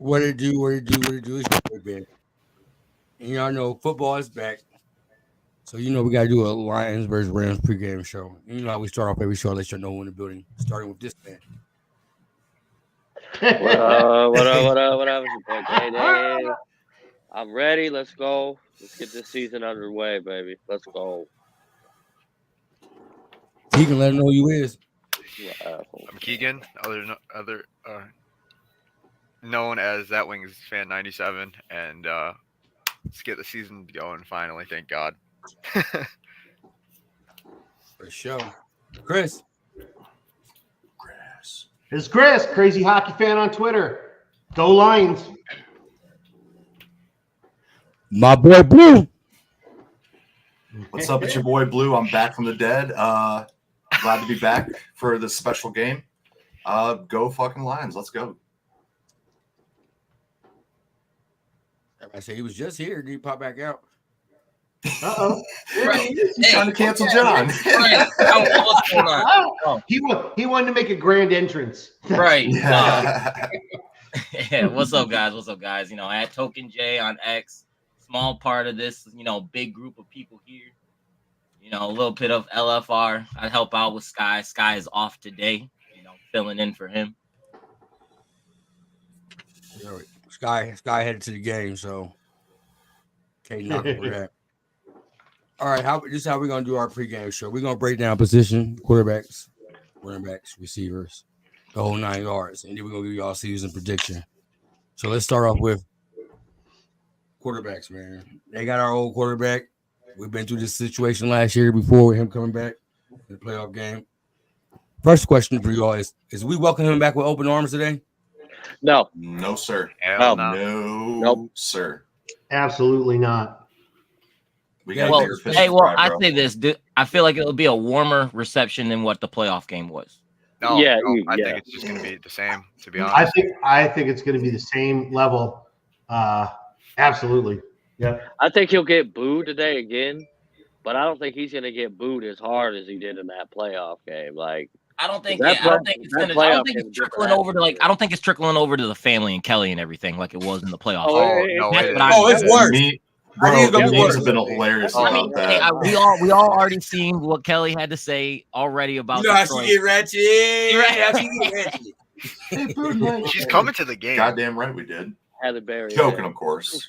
What it do? What it do? What it do? It's your boy, man. And y'all know football is back. So we gotta do a Lions versus Rams pregame show. You know how we start off every show, let you know who in the building. Starting with this man. What up? What up? What up? What up? It's your boy Day. I'm ready. Let's go. Let's get this season underway, baby. Let's go. He can let him know who you is. I'm Keegan, other known as That Wings Fan 97, and let's get the season going finally. Thank God. For sure. Chris. It's Chris, crazy hockey fan on Twitter. Go Lions. My boy Blue. What's up? It's your boy Blue. I'm back from the dead. Glad to be back for this special game. Go fucking Lions. Let's go. I say he was just here. Did he pop back out? Uh-oh. Right. He's trying to cancel John. Right. I don't know what's going on. Oh. He wanted to make a grand entrance. Right. Yeah. Yeah. What's up, guys? What's up, guys? At Token J on X, small part of this, big group of people here. A little bit of LFR. I help out with Sky. Sky is off today, filling in for him. Sky headed to the game, so can't knock him for that. All right, this is how we're gonna do our pregame show. We're gonna break down position, quarterbacks, running backs, receivers, the whole 9 yards, and then we're gonna give you all season prediction. So let's start off with quarterbacks, man. They got our old quarterback. We've been through this situation last year before with him coming back in the playoff game. First question for you all is we welcome him back with open arms today? No. No, sir. Hell no. Nope. Sir. Absolutely not. We got Well, bigger fish hey, to well, fry, I bro. say this. I feel like it'll be a warmer reception than what the playoff game was. No, Yeah, I yeah. think it's just going to be the same, to be honest. I think it's going to be the same level. Absolutely. Yeah. I think he'll get booed today again, but I don't think he's going to get booed as hard as he did in that playoff game. Like, I don't think That it's trickling over to I don't think it's trickling over to the family and Kelly and everything like it was in the playoffs. No, That's it what is. it's worse. Bro, I think it's gonna the be memes worse. have been hilarious I about mean, that. we all already seen what Kelly had to say already about You know how Detroit. she get ratchet. How she get ratchet. She's coming to the game. Goddamn right we did. Halle Berry. Joking, of course.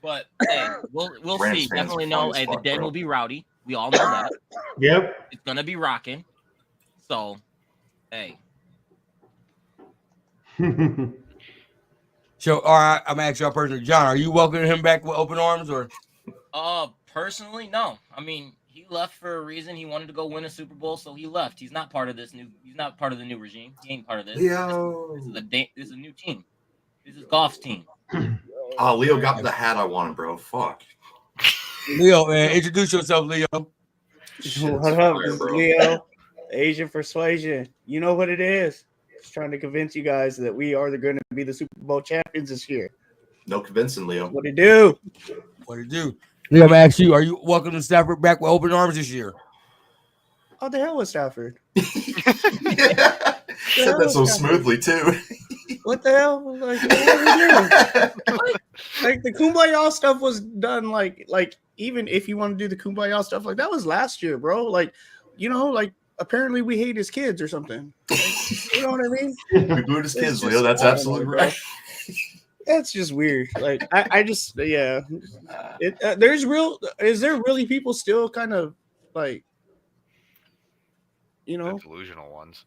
But hey, we'll Rams see. fans Definitely are know. funny as Hey, the fuck, den bro. will be rowdy. We all know that. Yep. It's gonna be rocking. So, hey, So, all right, I'm asking y'all personally, John, are you welcoming him back with open arms or? personally, no. I mean, he left for a reason. He wanted to go win a Super Bowl, so he left. He's not part of this new. He's not part of the new regime. He ain't part of this. Leo. This is a new team. This is Goff's team. Oh, Leo got the hat I wanted, bro. Fuck. Leo, man, introduce yourself, Leo. Shit, What it's up? fire, This is bro. Leo, Asian Persuasion. You know what it is. Just trying to convince you guys that we are going to be the Super Bowl champions this year. No convincing, Leo. What it do? What to do? Leo, I'm gonna ask you, are you welcoming Stafford back with open arms this year? Oh, the hell was Stafford? Said that so smoothly, too. What the hell? Like, what are we doing? Like the Kumbaya stuff was done. Like even if you want to do the Kumbaya stuff, like that was last year, bro. Like, like apparently we hate his kids or something. Like, you know what I mean? We booed his kids, Leo. That's absolutely right. That's just weird. Like I just yeah. Is there really people still kind of like, The delusional ones.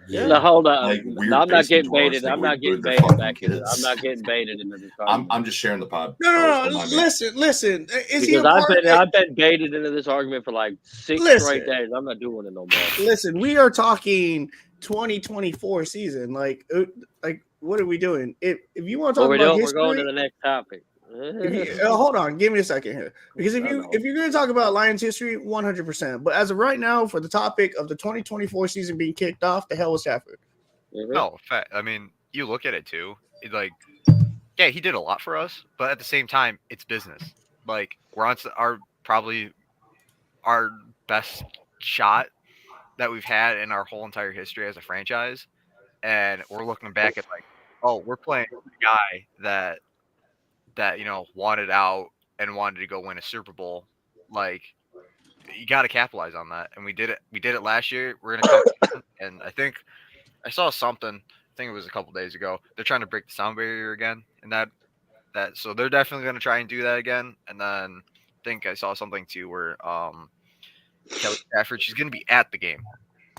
Yeah. No, hold on. Like weird No, I'm not basement getting dwellers baited. think I'm we not getting booed their baited fucking back into. kids. I'm not getting baited into this argument. I'm just sharing the pod. No. Don't mind me. Listen. Is he a Because part? I've been baited into this argument for like 6 straight days. I'm not doing it no more. Listen, we are talking 2024 season. Like what are we doing? If you want to talk What we're about doing, history, we're going to the next topic. hold on, give me a second here. Because if you're going to talk about Lions history, 100%. But as of right now, for the topic of the 2024 season being kicked off, the hell was Stafford? No, I mean, you look at it too. Yeah, he did a lot for us, but at the same time, it's business. Like we're on probably our best shot that we've had in our whole entire history as a franchise, and we're looking back at like, oh, we're playing a guy that wanted out and wanted to go win a Super Bowl. Like, you got to capitalize on that, and we did it. We did it last year. We're gonna come, and I think I saw something. I think it was a couple days ago. They're trying to break the sound barrier again, and that so they're definitely gonna try and do that again. And then I think I saw something too where Kelly Stafford, she's gonna be at the game.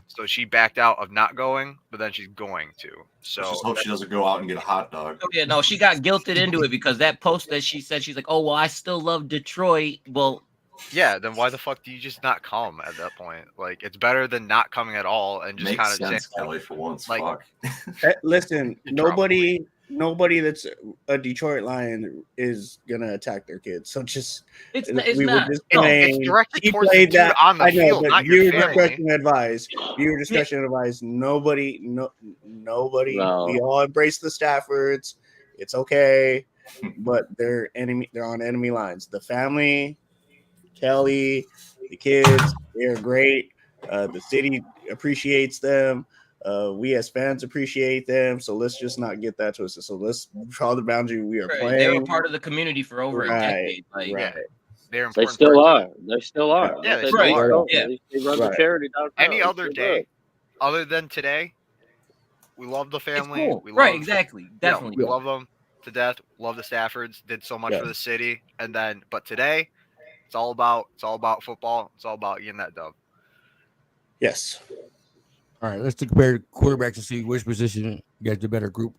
So she backed out of not going, but then she's going to. So Let's just hope she doesn't go out and get a hot dog. Oh, yeah, no, she got guilted into it because that post that she said, she's like, oh, well, I still love Detroit. Well, yeah, then why the fuck do you just not come at that point? Like, it's better than not coming at all and just Makes kind of saying, sense, Kelly, for once. like- Fuck. Listen, In trouble. nobody that's a Detroit Lion is gonna attack their kids. So just it's we not. were just no, saying it's directed he towards the played dude that on the I know, field, but not your viewer family. discretion advised. Viewer discretion advised. Nobody. Nobody. No. We all embrace the Staffords. It's okay, but they're on enemy lines. The family, Kelly, the kids, they're great. The city appreciates them. We as fans appreciate them. So let's just not get that twisted. So let's draw the boundary. We are Right. playing. They were part of the community for over a Right, decade. Like, right. They're They important. still parts. are. They still are. Yeah, they They still are. don't- Yeah. They run Right. the charity downtown. Any They other still day, do. other than today, we love the it's family. cool. We Right, love, exactly. you know, Definitely. we love them to death. Love the Staffords. Did so much Yeah. for the city. And then, but today, it's all about football. It's all about getting that dub. Yes. All right, let's compare quarterbacks and see which position gets the better group.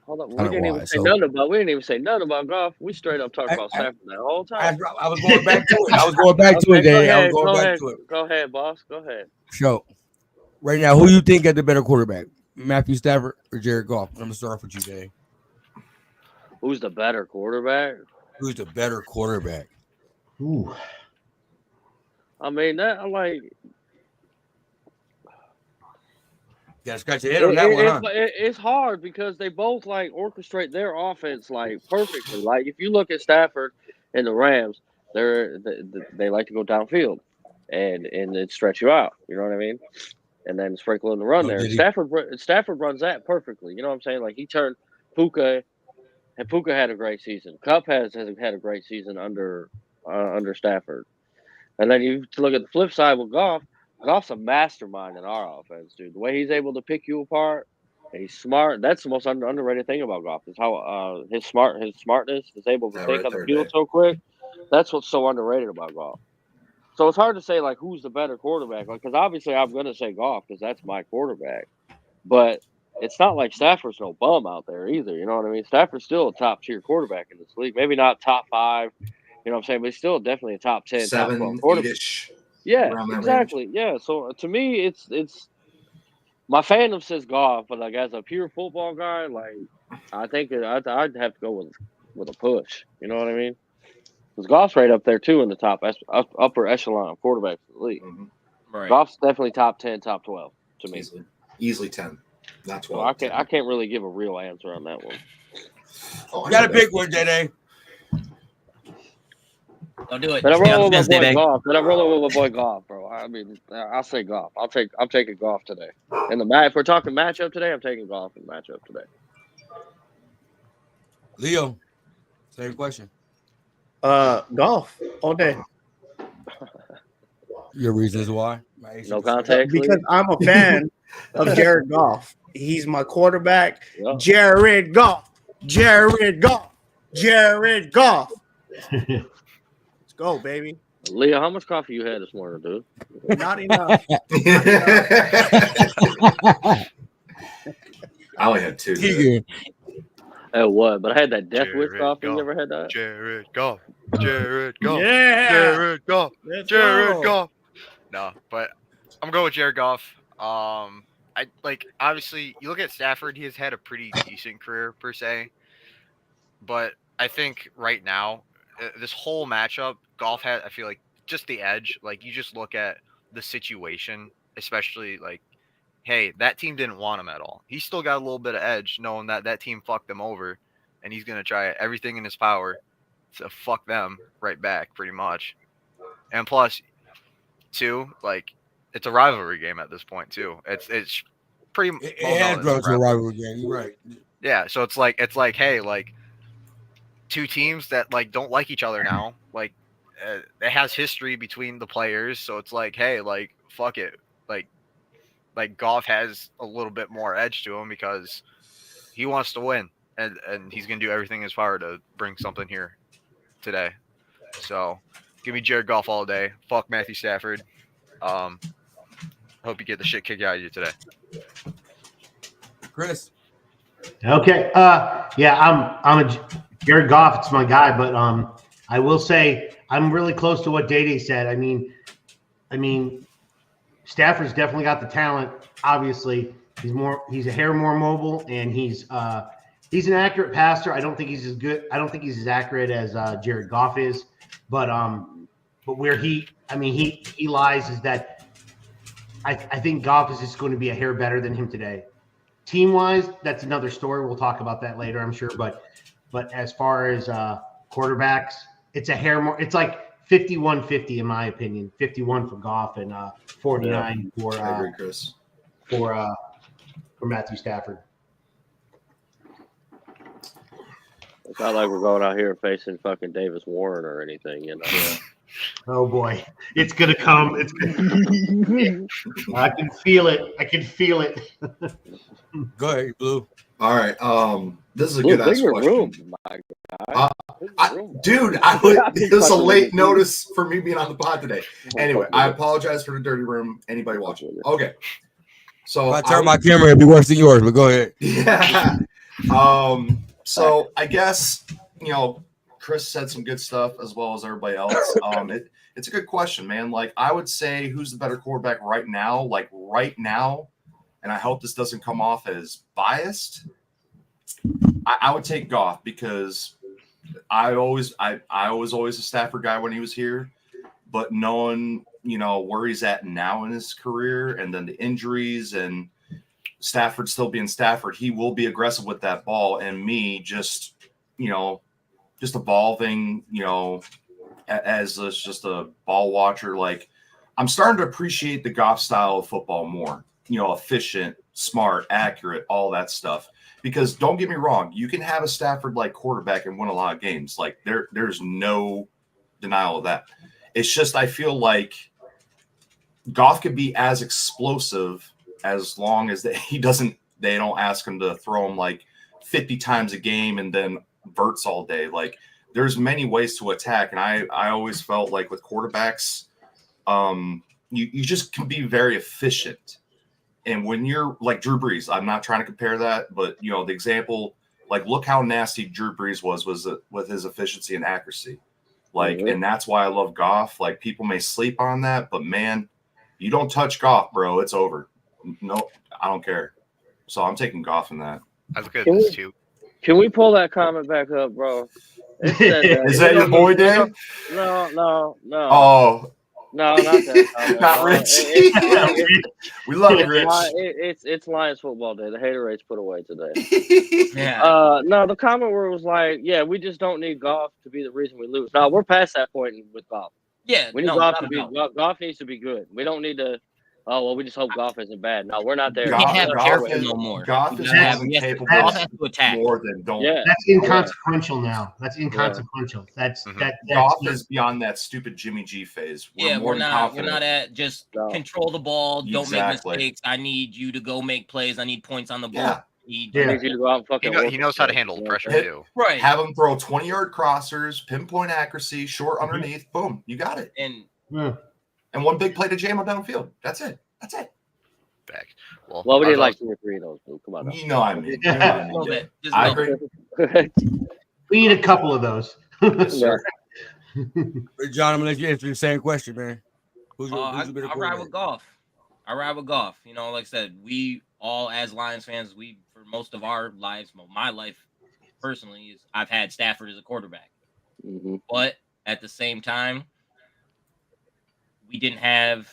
Hold on. We Talent didn't even wise, say so- nothing about. We didn't even say nothing about golf. We straight up talked I- about I- Stafford that whole time. I was going back to it. I was going back to it, Okay, go Danny. I was ahead. going Go back ahead. to it. Go ahead, boss. Go ahead. So, right now, who you think got the better quarterback? Matthew Stafford or Jared Goff? I'm gonna start off with you, Danny. Who's the better quarterback? Who's the better quarterback? Ooh. I mean, that I'm like. You gotta scratch your head on that one, huh? It's hard because they both like orchestrate their offense like perfectly. Like if you look at Stafford and the Rams, they like to go downfield and it stretch you out. You know what I mean? And then sprinkle in the run Oh, there. did he? Stafford runs that perfectly. You know what I'm saying? Like he turned Puka, and Puka had a great season. Cup has had a great season under Stafford. And then you look at the flip side with Goff. Goff's a mastermind in our offense, dude. The way he's able to pick you apart, and he's smart. That's the most underrated thing about Goff is how his smartness is able to Yeah, think right on the there, field Dave. so quick. That's what's so underrated about Goff. So it's hard to say like who's the better quarterback, because obviously I'm gonna say Goff because that's my quarterback. But it's not like Stafford's no bum out there either. You know what I mean? Stafford's still a top tier quarterback in this league. Maybe not top 5. You know what I'm saying? But he's still definitely a top 10, top 12 7, quarterback. 8-ish. Yeah, around that exactly. Yeah. So to me, it's my fandom says Goff, but like as a pure football guy, like I think I'd have to go with a push. You know what I mean? Because Goff's right up there too in the top upper echelon of quarterbacks in the league. Mhm. Right. Goff's definitely top 10, top 12 to me. Easily 10, not 12. So I 10. can't really give a real answer on that one. Oh, I You gotta know that. pick one, Danny. Don't do it. But I'm Stay on rolling the with fence, my boy Dede. Goff. But I'm rolling with my boy Goff, bro. I mean, I'll say Goff. I'm taking Goff today. In the match, if we're talking matchup today, I'm taking Goff in the matchup today. Leo, same question. Golf all day Your reasons why? No context. because I'm a fan of Jared Goff. He's my quarterback. Yeah. Jared Goff. Jared Goff. Jared Goff. Let's go, baby. Leah, how much coffee you had this morning, dude? Not enough. I only had 2. dude. Keegan, It was, but I had that Death Wish Jared coffee. You Goff. ever had that? Jared Goff. Jared Goff. Yeah. Jared Goff. Let's Jared go. Goff. No, but I'm going with Jared Goff. I like obviously you look at Stafford, he has had a pretty decent career per se. But I think right now, this whole matchup, Goff had, I feel like, just the edge. Like you just look at the situation, especially like, hey, that team didn't want him at all. He's still got a little bit of edge knowing that that team fucked him over, and he's gonna try everything in his power to fuck them right back, pretty much. And plus, too, like it's a rivalry game at this point too. It's pretty. it well known has as grown to a rivalry. rivalry game. You're right. Yeah, so it's like, hey, like two teams that like don't like each other now. Like it has history between the players, so it's like, hey, like fuck it, like Goff has a little bit more edge to him because he wants to win, and he's gonna do everything in his power to bring something here today. So give me Jared Goff all day. Fuck Matthew Stafford. Hope you get the shit kicked out of you today. Chris. Okay. Yeah, I'm a Jared Goff. It's my guy, but I will say I'm really close to what Day said. I mean, Stafford's definitely got the talent. Obviously, he's a hair more mobile, and he's an accurate passer. I don't think he's as good. I don't think he's as accurate as Jared Goff is, but where he lies is that I think Goff is just going to be a hair better than him today. Team wise, that's another story. We'll talk about that later, I'm sure. But as far as quarterbacks, it's a hair more. It's like 51-50 in my opinion. 51 for Goff and 49 for I agree, Chris. for Matthew Stafford. It's not like we're going out here facing fucking Davis Warren or anything, you know. Oh boy, it's gonna come. It's gonna. I can feel it. I can feel it. Go ahead, Blue. All right. This is a good ass Bigger question. room, my guy. Dude, it was a late notice for me being on the pod today. Anyway, I apologize for the dirty room. Anybody watching? Okay. So If I turn my camera, it'll be worse than yours, but go ahead. Yeah. So I guess, Chris said some good stuff as well as everybody else. It's a good question, man. Like, I would say who's the better quarterback right now? Like right now, and I hope this doesn't come off as biased. I would take Goff because I was always a Stafford guy when he was here, but knowing, where he's at now in his career and then the injuries and Stafford still being Stafford, he will be aggressive with that ball. And me just evolving, as just a ball watcher. Like, I'm starting to appreciate the Goff style of football more, efficient, smart, accurate, all that stuff. Because don't get me wrong, you can have a Stafford-like quarterback and win a lot of games. Like, there's no denial of that. It's just, I feel like Goff could be as explosive as long as they don't ask him to throw him like 50 times a game and then verts all day. Like, there's many ways to attack. And I always felt like with quarterbacks, you just can be very efficient. And when you're like Drew Brees, I'm not trying to compare that, but the example, like, look how nasty Drew Brees was with his efficiency and accuracy. Like, and that's why I love Goff. Like, people may sleep on that, but man, you don't touch Goff, bro. It's over. No, I don't care. So I'm taking Goff in that. I was good at this too. Can we pull that comment back up, bro? It said Is that your boy, Dave? No. Oh. No, not that comment. Not Rich. We love you, Rich. It's Lions football day. The hater rate's put away today. Yeah. No, the comment where it was like, yeah, we just don't need Goff to be the reason we lose. No, we're past that point with Goff. Yeah. We need Goff to be Goff needs to be good. We don't need to. Oh well, we just hope Goff isn't bad. No, we're not there. Goff can't have careful no more. Goff is capable to attack more than don't. Yeah. That's inconsequential now. That's inconsequential. That's Goff is beyond that stupid Jimmy G phase. We're not at just control the ball, don't make mistakes. I need you to go make plays. I need points on the ball. Yeah. He needs you to go out and fucking he knows how to handle the pressure too. Right. Have him throw 20-yard crossers, pinpoint accuracy, short underneath. Boom, you got it. And one big play to jam on downfield. That's it. Back. Well, we need like 2 or 3 of those. Dude. Come on. You know what I mean. I agree. We need a couple of those. Sure. John, I'm gonna let you answer the same question, man. I ride with Goff. Like I said, we all as Lions fans, for most of our lives, my life personally, I've had Stafford as a quarterback. Mm-hmm. But at the same time, we didn't have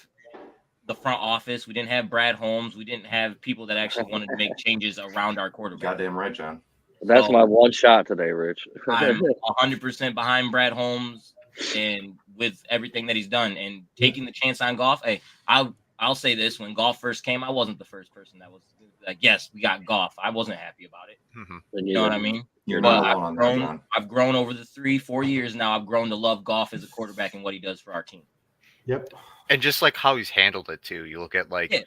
the front office. We didn't have Brad Holmes. We didn't have people that actually wanted to make changes around our quarterback. Goddamn right, John. That's my one shot today, Rich. I'm 100% behind Brad Holmes and with everything that he's done and taking the chance on Goff. Hey, I I'll say this: when Goff first came, I wasn't the first person that was like, "Yes, we got Goff." I wasn't happy about it. You know what I mean? You're But not alone on that, John. I've grown over the 3-4 years now. I've grown to love Goff as a quarterback and what he does for our team. Yep. And just like how he's handled it too. You look at Yeah.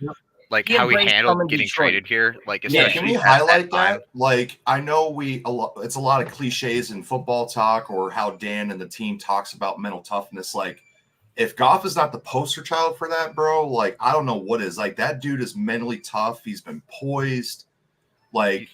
like He how he embraced handled coming getting Detroit. traded here. Like Yeah, especially Can we at highlight time. that? Like, I know it's a lot of cliches in football talk or how Dan and the team talks about mental toughness. Like, if Goff is not the poster child for that, bro, like, I don't know what is. Like, that dude is mentally tough. He's been poised. Like,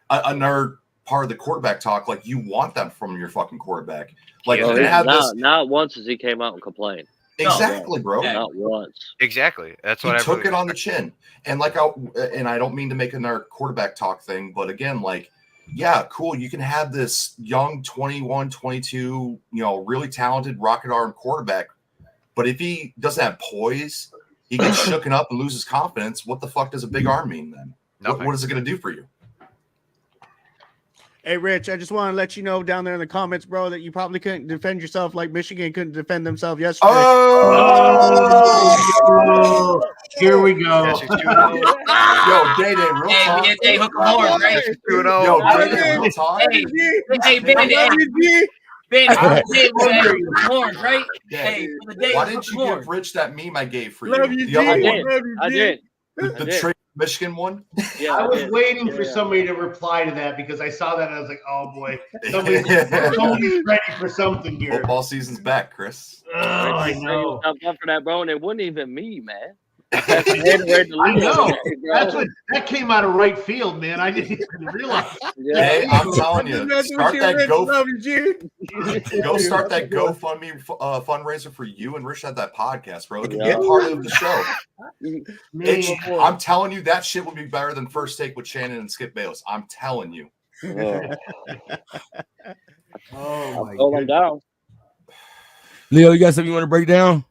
another part of the quarterback talk, like, you want that from your fucking quarterback. Like, Yeah, you can have this. Not once has he came out and complained. Exactly, bro. Yeah. Not once. Exactly. That's He what I took really it on the chin. And like, I don't mean to make another quarterback talk thing, but again, like, yeah, cool. You can have this young 21, 22, really talented rocket arm quarterback. But if he doesn't have poise, he gets shooken up and loses confidence. What the fuck does a big arm mean then? What is it going to do for you? Hey, Rich, I just want to let you know down there in the comments, bro, that you probably couldn't defend yourself like Michigan couldn't defend themselves yesterday. Oh, here we go. Yes, he's 2-0. Yo, Day-Day, real talk. Hey, hook 'em horns, right? 2-0. Yo, Day-Day, real talk. Hey, Benny, Benny, horns, right? Yeah. Hey, for the day, Why hook didn't 'em you horns. give Rich that meme I gave for Love you? you, The G. other I one. did. Love you, I G. did. The trade Michigan one? Yeah, I was did. waiting for Yeah. somebody to reply to that because I saw that and I was like, oh boy, somebody's ready for something here. Football season's back, Chris. Oh, I know. Up for that, bro, and it wasn't even me, man. I know. That's what that came out of right field, man. I didn't even realize. Yeah. Hey, I'm telling you, start that Love you, G. go start that GoFundMe fundraiser for you and Rich at that podcast, bro. It can Yeah. be a part of the show. Man, I'm telling you, that shit would be better than First Take with Shannon and Skip Bayless. I'm telling you. oh my Hold them down. Leo, you got something you want to break down?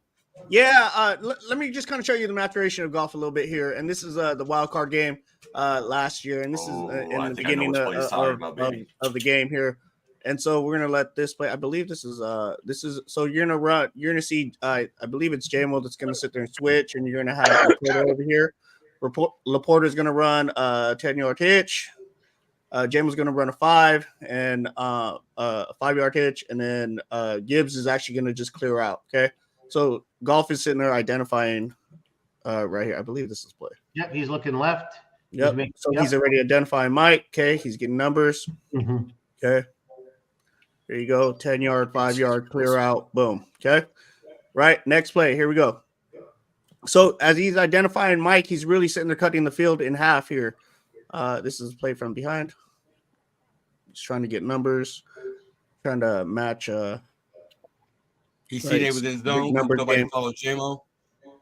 Yeah, let me just kind of show you the maturation of golf a little bit here. And this is the wild card game last year, and this is in I the think I know beginning which play he's talking about, baby. of the game here. And so we're gonna let this play. I believe this is so you're gonna see I believe it's JMO that's gonna sit there and switch, and you're gonna have Laporta over here. Laporta's gonna run 10-yard hitch. JMO's gonna run a 5 and a 5-yard hitch, and then Gibbs is actually gonna just clear out. Okay. So golf is sitting there identifying right here. I believe this is play. Yep, he's looking left. Yep. He's already identifying Mike. Okay. He's getting numbers. Mhm. Okay. There you go. 10-yard, 5-yard, clear out. Boom. Okay. Right. Next play. Here we go. So as he's identifying Mike, he's really sitting there cutting the field in half here. This is a play from behind. He's trying to get numbers, trying to match He see they within zone. Number Nobody game. follows JMO.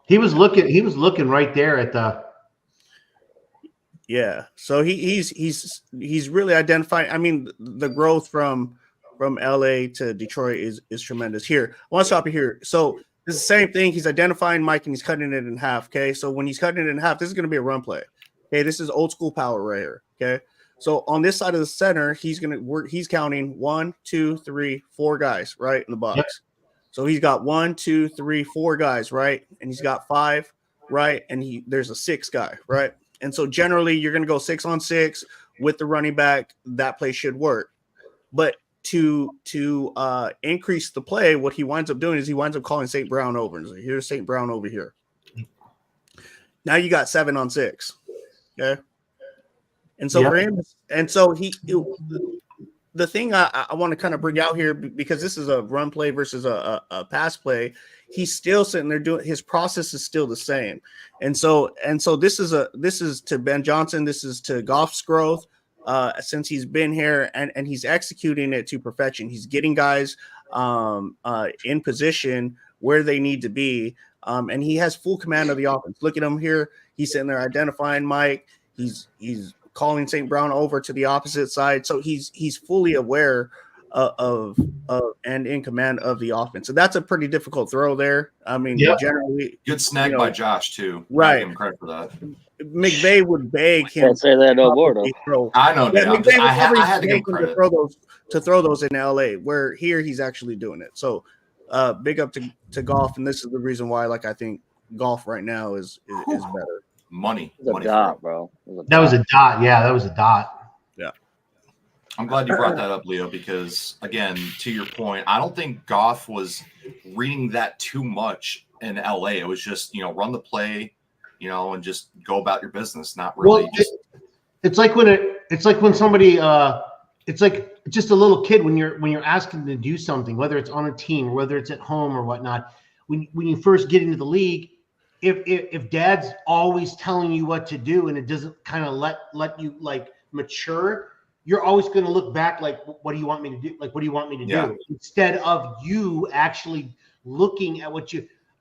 He was looking right there at the. Yeah. So he's really identifying. I mean, the growth from LA to Detroit is tremendous. Here, I want to stop you here. So this is the same thing. He's identifying Mike and he's cutting it in half. Okay. So when he's cutting it in half, this is going to be a run play. Okay. This is old school power right here. Okay. So on this side of the center, he's counting 1, 2, 3, 4 guys right in the box. Yep. So he's got 1, 2, 3, 4 guys, right? And he's got 5, right? And there's a 6 guy, right? And so generally you're going to go 6 on 6 with the running back. That play should work. But to increase the play, what he winds up doing is he winds up calling St. Brown over. And so here's St. Brown over here. Now you got 7 on 6. Okay. And so for him, and so the thing I want to kind of bring out here, because this is a run play versus a pass play, he's still sitting there doing his process is still the same. And so this is to Ben Johnson. This is to Goff's growth since he's been here, and he's executing it to perfection. He's getting guys in position where they need to be. And he has full command of the offense. Look at him here. He's sitting there identifying Mike. He's calling St. Brown over to the opposite side. So he's fully aware of and in command of the offense. So that's a pretty difficult throw there. I mean, generally good snag by Josh too. Right. I give him credit for that. McVay would beg him. Can't say that no more though. I know that. I had to give him credit. To throw those in LA, where here he's actually doing it. So big up to Goff, and this is the reason why, like, I think Golf right now is better. Money. It's a Money dot, for him. bro. That was a dot. Yeah, that was a dot. I'm glad you brought that up, Leo, because again, to your point, I don't think Goff was reading that too much in LA. It was just, run the play, and just go about your business. Not really. It's like when somebody it's like just a little kid when you're asking them to do something, whether it's on a team or whether it's at home or whatnot. When you first get into the league, if dad's always telling you what to do and it doesn't kind of let you like mature, you're always going to look back like, what do you want me to do? Like, what do you want me to do? Instead of you actually looking at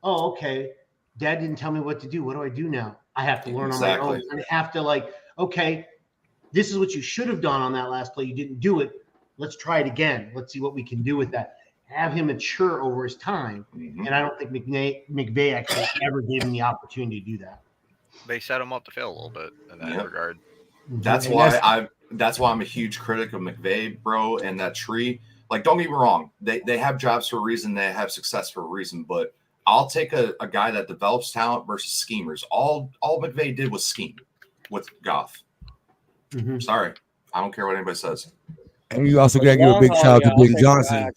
okay, dad didn't tell me what to do. What do I do now? I have to learn on my own. I have to okay, this is what you should have done on that last play. You didn't do it. Let's try it again. Let's see what we can do with that. Have him mature over his time. Mm-hmm. And I don't think McVay actually ever gave him the opportunity to do that. They set him up to fail a little bit in that regard. That's why I'm a huge critic of McVay, bro, and that tree. Like, don't get me wrong. They have jobs for a reason. They have success for a reason. But I'll take a guy that develops talent versus schemers. All McVay did was scheme with Goff. Mm-hmm. Sorry. I don't care what anybody says. And you also got to give a big shout out to Ben Johnson.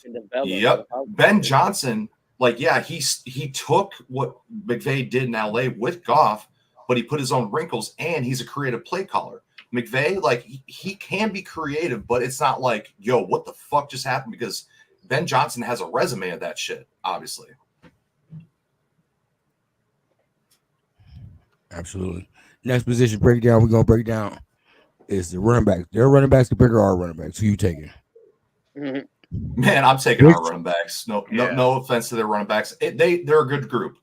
Yep. Ben Johnson, he took what McVay did in LA with Goff, but he put his own wrinkles, and he's a creative play caller. McVay, he can be creative, but it's not like, yo, what the fuck just happened? Because Ben Johnson has a resume of that shit, obviously. Absolutely. Next position breakdown we're going to break down is the running backs. Their running backs compared to our running backs. Who you taking? Man, I'm taking our running backs. No offense to their running backs. They're a good group.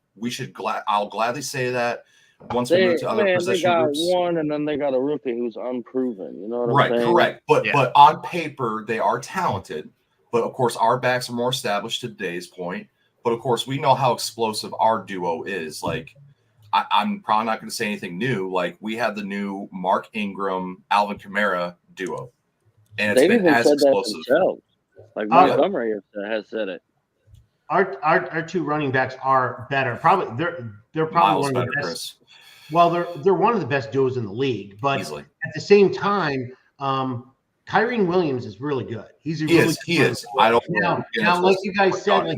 I'll gladly say that. Once we move to other position groups, they got one, and then they got a rookie who's unproven. You know what I'm saying? Correct. But on paper, they are talented. But of course, our backs are more established to today's point. But of course, we know how explosive our duo is. I'm probably not going to say anything new. We have the new Mark Ingram, Alvin Kamara duo, and it's been as explosive. Montgomery has said it. Our two running backs are better. Probably they're probably one of the best. Chris. Well, they're one of the best duos in the league, but easily. At the same time, Kyren Williams is really good. He is. I don't now, like you guys said,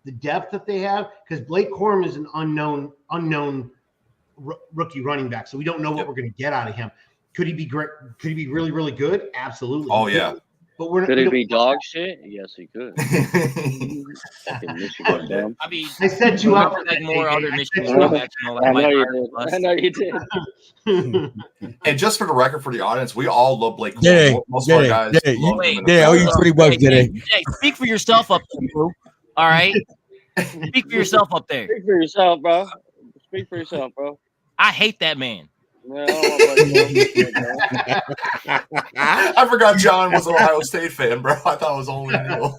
the depth that they have, because Blake Corum is an unknown rookie running back, so we don't know what we're going to get out of him. Could he be great? Could he be really, really good? Absolutely. Oh yeah. But could he be dog shit? Yes, he could. I said you out more other Michigan. I know you did. And just for the record, for the audience, we all love Blake Corum. Most of our guys love him. Yeah, you $20 today. Speak for yourself up there, bro. All right. Speak for yourself up there. Speak for yourself, bro. Speak for yourself, bro. I hate that man. I forgot John was an Ohio State fan, bro. I thought it was only Neil.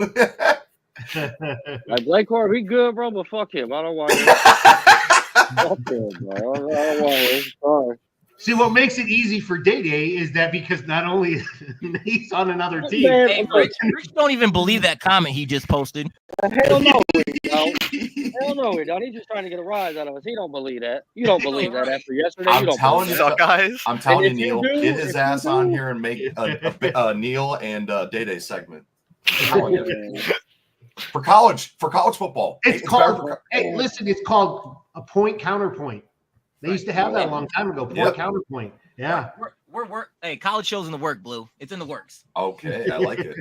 Blake Corum, he good, bro, but fuck him. I don't want him. Fuck him, bro. I don't want him. Sorry. See, what makes it easy for Day is that because not only he's on another team. Hey, Rich don't even believe that comment he just posted. Hell no, we don't. Hell no, we don't. He's just trying to get a rise out of us. He don't believe that. You don't believe that after yesterday. I'm telling you, And Neil, get his ass on here and make a Neil and Day segment. For college football. It's called. Listen, it's called a point counterpoint. They used to have that a long time ago. Point counterpoint. Yeah. We're hey, college show's in the work, Blue. It's in the works. Okay, I like it.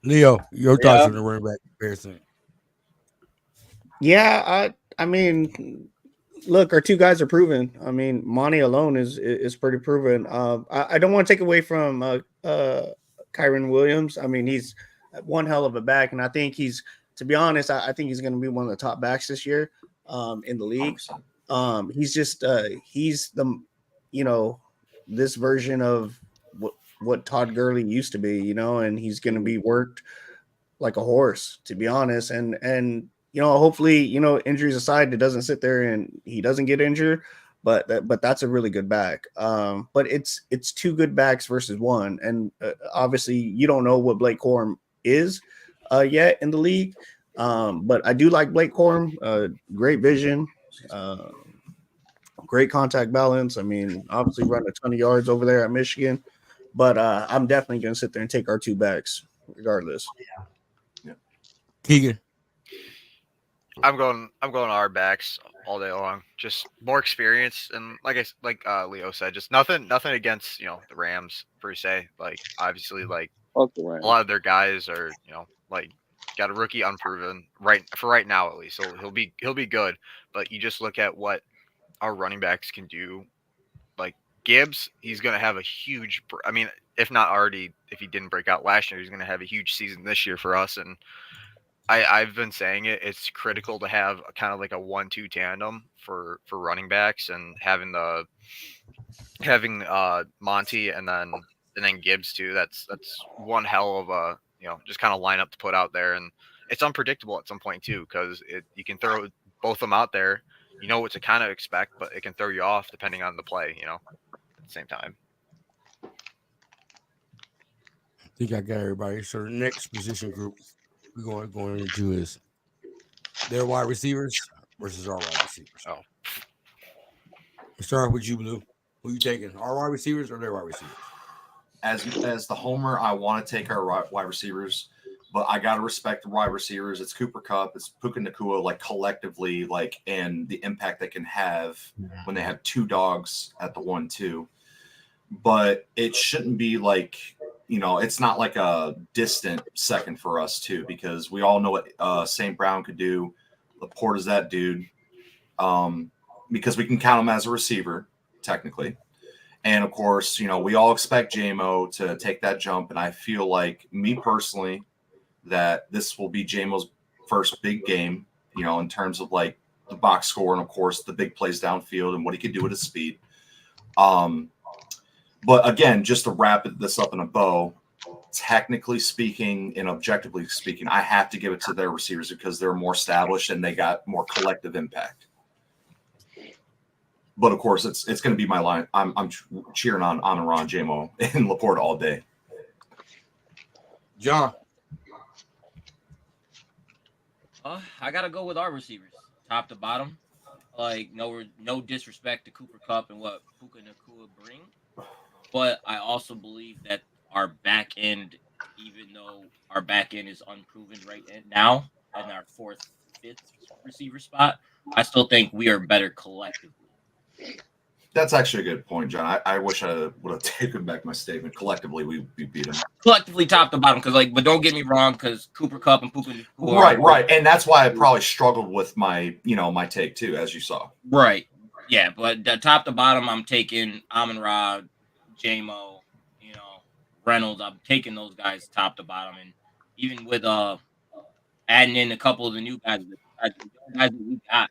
Leo, your thoughts on the running back comparison? Yeah, I mean, look, our two guys are proven. I mean, Monty alone is pretty proven. I don't want to take away from Kyren Williams. I mean, he's one hell of a back, and I think to be honest, I think he's going to be one of the top backs this year in the league. 100%. He's just he's the this version of what Todd Gurley used to be, and he's going to be worked like a horse, to be honest. And hopefully, injuries aside, it doesn't sit there and he doesn't get injured. But that's a really good back. But it's two good backs versus one, and obviously you don't know what Blake Corum is yet in the league. But I do like Blake Corum. Great vision, great contact balance. I mean, obviously running a ton of yards over there at Michigan. But I'm definitely going to sit there and take our 2 backs regardless. Keegan. I'm going our backs all day long. Just more experience and like Leo said, just nothing against, the Rams per se. Like obviously like Fuck the a Rams. lot of their guys are, like got a rookie unproven right now at least. So he'll be good. But you just look at what our running backs can do. Like Gibbs, he's gonna have a huge I mean, if not already, if he didn't break out last year, he's gonna have a huge season this year for us. And I've been saying it's critical to have kind of like a 1-2 tandem for running backs, and having Monty and then Gibbs too. That's one hell of a just kind of lineup to put out there, and it's unpredictable at some point too, because you can throw both of them out there, what to kind of expect, but it can throw you off depending on the play, at the same time. I think I got everybody. So the next position group we're going into is their wide receivers versus our wide receivers. Oh. Let's start with you, Blue. Who you taking? Our wide receivers or their wide receivers? As the homer, I want to take our wide receivers, but I gotta respect the wide receivers. It's Cooper Kupp, it's Puka Nacua, like collectively, like, and the impact they can have when they have 2 dogs at the 1-2. But it shouldn't be like, it's not like a distant second for us too, because we all know what St. Brown could do. Laporte is that dude, because we can count him as a receiver technically. And of course, we all expect JMO to take that jump. And I feel like, me personally, that this will be JMO's first big game, in terms of like the box score and of course the big plays downfield and what he could do with his speed. But again, just to wrap this up in a bow, technically speaking and objectively speaking, I have to give it to their receivers because they're more established and they got more collective impact. But of course, it's going to be my line. I'm cheering on Ron, JMO, and Laporte all day. John. I gotta go with our receivers, top to bottom. Like no disrespect to Cooper Kupp and what Puka Nacua bring, but I also believe that our back end, even though our back end is unproven right now, in our 4th, 5th receiver spot, I still think we are better collectively. That's actually a good point, John. I wish I would have taken back my statement. Collectively, we beat them. Collectively, top to bottom, but don't get me wrong, because Cooper Kupp and Puka Nacua. Right, and that's why I probably struggled with my take too, as you saw. Right, yeah, but the top to bottom, I'm taking Amon-Ra, JMO, Reynolds. I'm taking those guys top to bottom, and even with adding in a couple of the new guys, the guys that we got.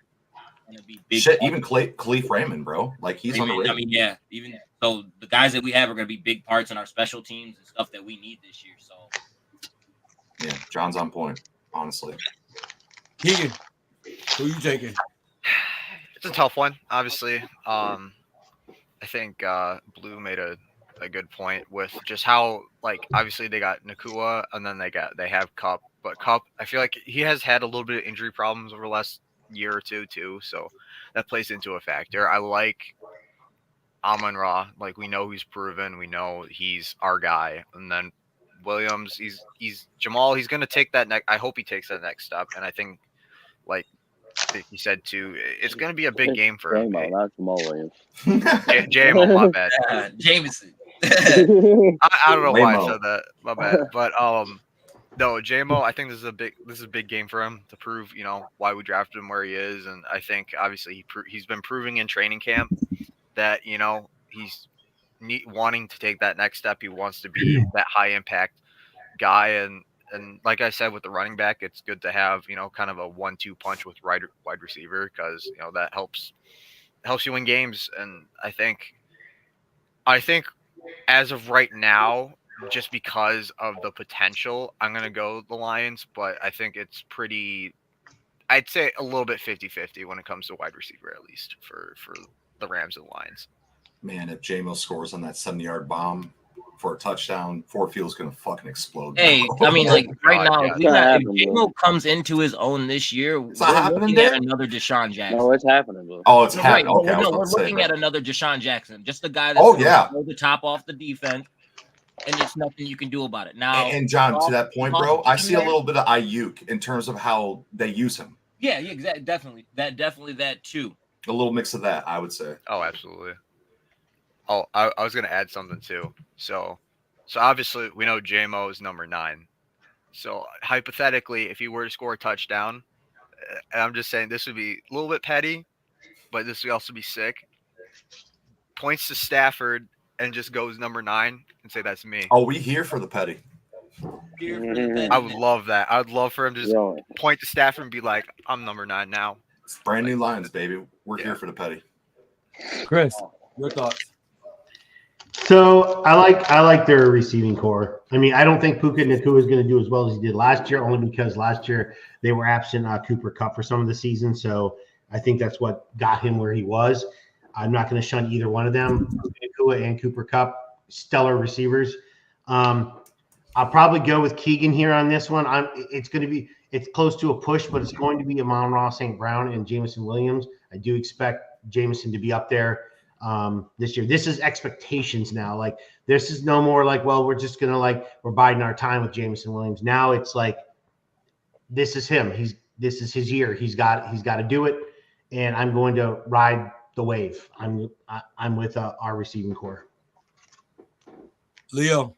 Gonna be big. Shit, even Khalif Raymond, bro. Like, he's underrated. I mean, yeah. Even so, the guys that we have are gonna be big parts in our special teams and stuff that we need this year. So, yeah, John's on point. Honestly, Keegan, who you taking? It's a tough one, obviously. I think Blue made a good point with just how, like, obviously they got Nacua and then they have Kupp, but Kupp, I feel like he has had a little bit of injury problems over the last year or two too, so that plays into a factor. I like Amon-Ra, like, we know he's proven, we know he's our guy, and then Williams, he's Jamal, he's gonna take that next. I hope he takes that next step, and I think, like he said too, it's gonna be a big game for him. Not Jamal Williams. JMO, my bad. Jameson. I don't know why I said that, my bad, but no, JMO, I think this is a big game for him to prove, why we drafted him where he is. And I think obviously he's been proving in training camp that, he's wanting to take that next step. He wants to be that high impact guy. And like I said, with the running back, it's good to have, kind of a 1-2 punch with wide receiver, because, that helps you win games. And I think as of right now, just because of the potential, I'm going to go the Lions, but I think it's I'd say a little bit 50-50 when it comes to wide receiver, at least for the Rams and Lions. Man, if JMO scores on that 70-yard bomb, for a touchdown. Ford Field's gonna fucking explode. Hey, I mean, like right God, now, yeah. if we got if It's not J-Mo comes into his own this year, It's not we're happening, looking at Dave? another Deshaun Jackson. No, it's happening, bro. Oh, it's Right, happening. but Okay, I was we're about to say, looking bro. at another Deshaun Jackson, just the guy that's Oh, going yeah. to blow the top off the defense, and there's nothing you can do about it. Now, And John, to that point, bro, I see a there. little bit of Ayuk in terms of how they use him. Yeah, exactly, definitely that too. A little mix of that, I would say. Oh, absolutely. Oh, I was gonna add something too. So obviously we know JMO is number 9. So hypothetically, if he were to score a touchdown, and I'm just saying this would be a little bit petty, but this would also be sick. Points to Stafford and just goes number 9 and say that's me. Oh, we here for the petty. Here for the petty. I would love that. I would love for him to just Yo, point to Stafford and be like, "I'm number 9 now." It's brand new Lions, baby. We're Yeah. here for the petty. Chris, your thoughts? So I like their receiving core. I mean, I don't think Puka Nacua is going to do as well as he did last year, only because last year they were absent Cooper Kupp for some of the season. So I think that's what got him where he was. I'm not going to shun either one of them, Puka Nacua and Cooper Kupp, stellar receivers. I'll probably go with Keegan here on this one. It's close to a push, but it's going to be Amon-Ra St. Brown and Jameson Williams. I do expect Jameson to be up there this year. This is expectations now. Like, this is no more like, well, we're just gonna we're biding our time with Jameson Williams. Now it's like, this is him. This is his year. He's got to do it, and I'm going to ride the wave. I'm with our receiving core. Leo.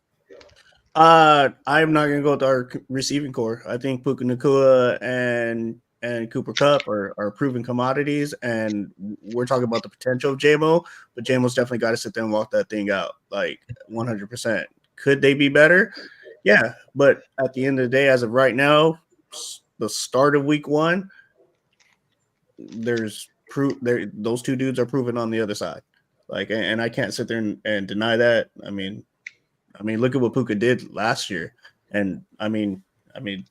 I'm not gonna go with our receiving core. I think Puka Nacua and Cooper Kupp are proven commodities, and we're talking about the potential of JMO, but JMO's definitely got to sit there and walk that thing out, like 100%. Could they be better? Yeah, but at the end of the day, as of right now, the start of week 1, there's proof there. Those two dudes are proven on the other side, like, and I can't sit there and deny that. I mean, look at what Puka did last year, and I mean,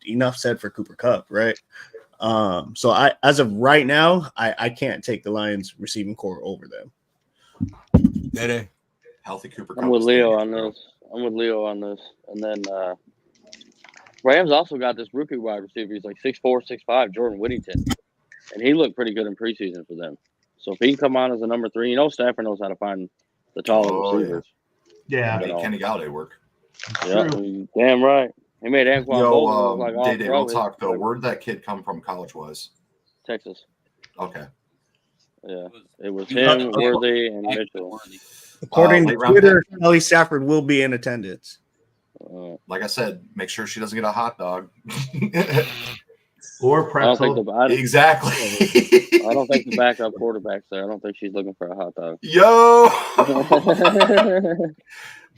enough said for Cooper Kupp, right? So as of right now, I can't take the Lions receiving core over them. Dede. Healthy Cooper I'm Kupp with is Leo dangerous, on bro. this. I'm with Leo on this. And then Rams also got this rookie wide receiver. He's like 6'4", 6'5", Jordan Whittington. And he looked pretty good in preseason for them. So if he can come on as a number 3, Stafford knows how to find the taller Oh, receivers. Yeah, Made Kenny Galladay work. Yeah, damn right. He made Anquan Boldin look like all Day-Day, real talk though. Where'd that kid come from college-wise? Texas. Okay. Yeah, it was him, Worthy, and Mitchell. According late to round Twitter, Kelly Stafford will be in attendance. Like I said, make sure she doesn't get a hot dog. or I don't pretzel. think Exactly. I don't think the backup quarterback's there. I don't think she's looking for a hot dog. Yo.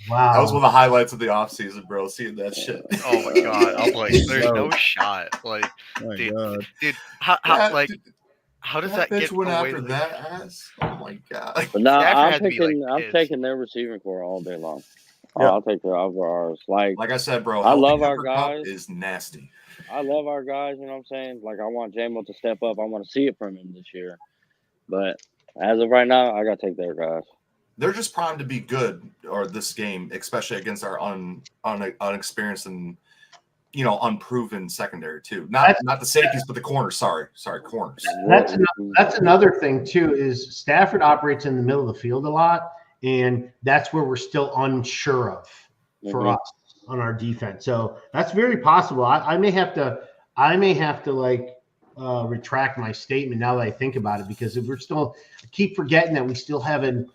Wow. That was one of the highlights of the offseason, bro. Seeing that shit. Oh my god! I'm like, there's no shot. Like, Oh my dude, God. dude, how does that bitch get went away? after that ass? Oh my god. But now Stafford I'm had to be, like, I'm pissed. taking their receiving core all day long. Oh, Yeah. I'll take their over ours. Like I said, bro, I healthy love our Cooper Kupp guys. is nasty. I love our guys. You know what I'm saying? Like, I want JMO to step up. I want to see it from him this year. But as of right now, I got to take their guys. They're just primed to be good, or this game, especially against our unexperienced and unproven secondary too. Not the safeties, but the corners. Sorry, corners. That's another thing too. Is Stafford operates in the middle of the field a lot, and that's where we're still unsure of for us on our defense. So that's very possible. I may have to retract my statement now that I think about it, because if I keep forgetting that we still haven't.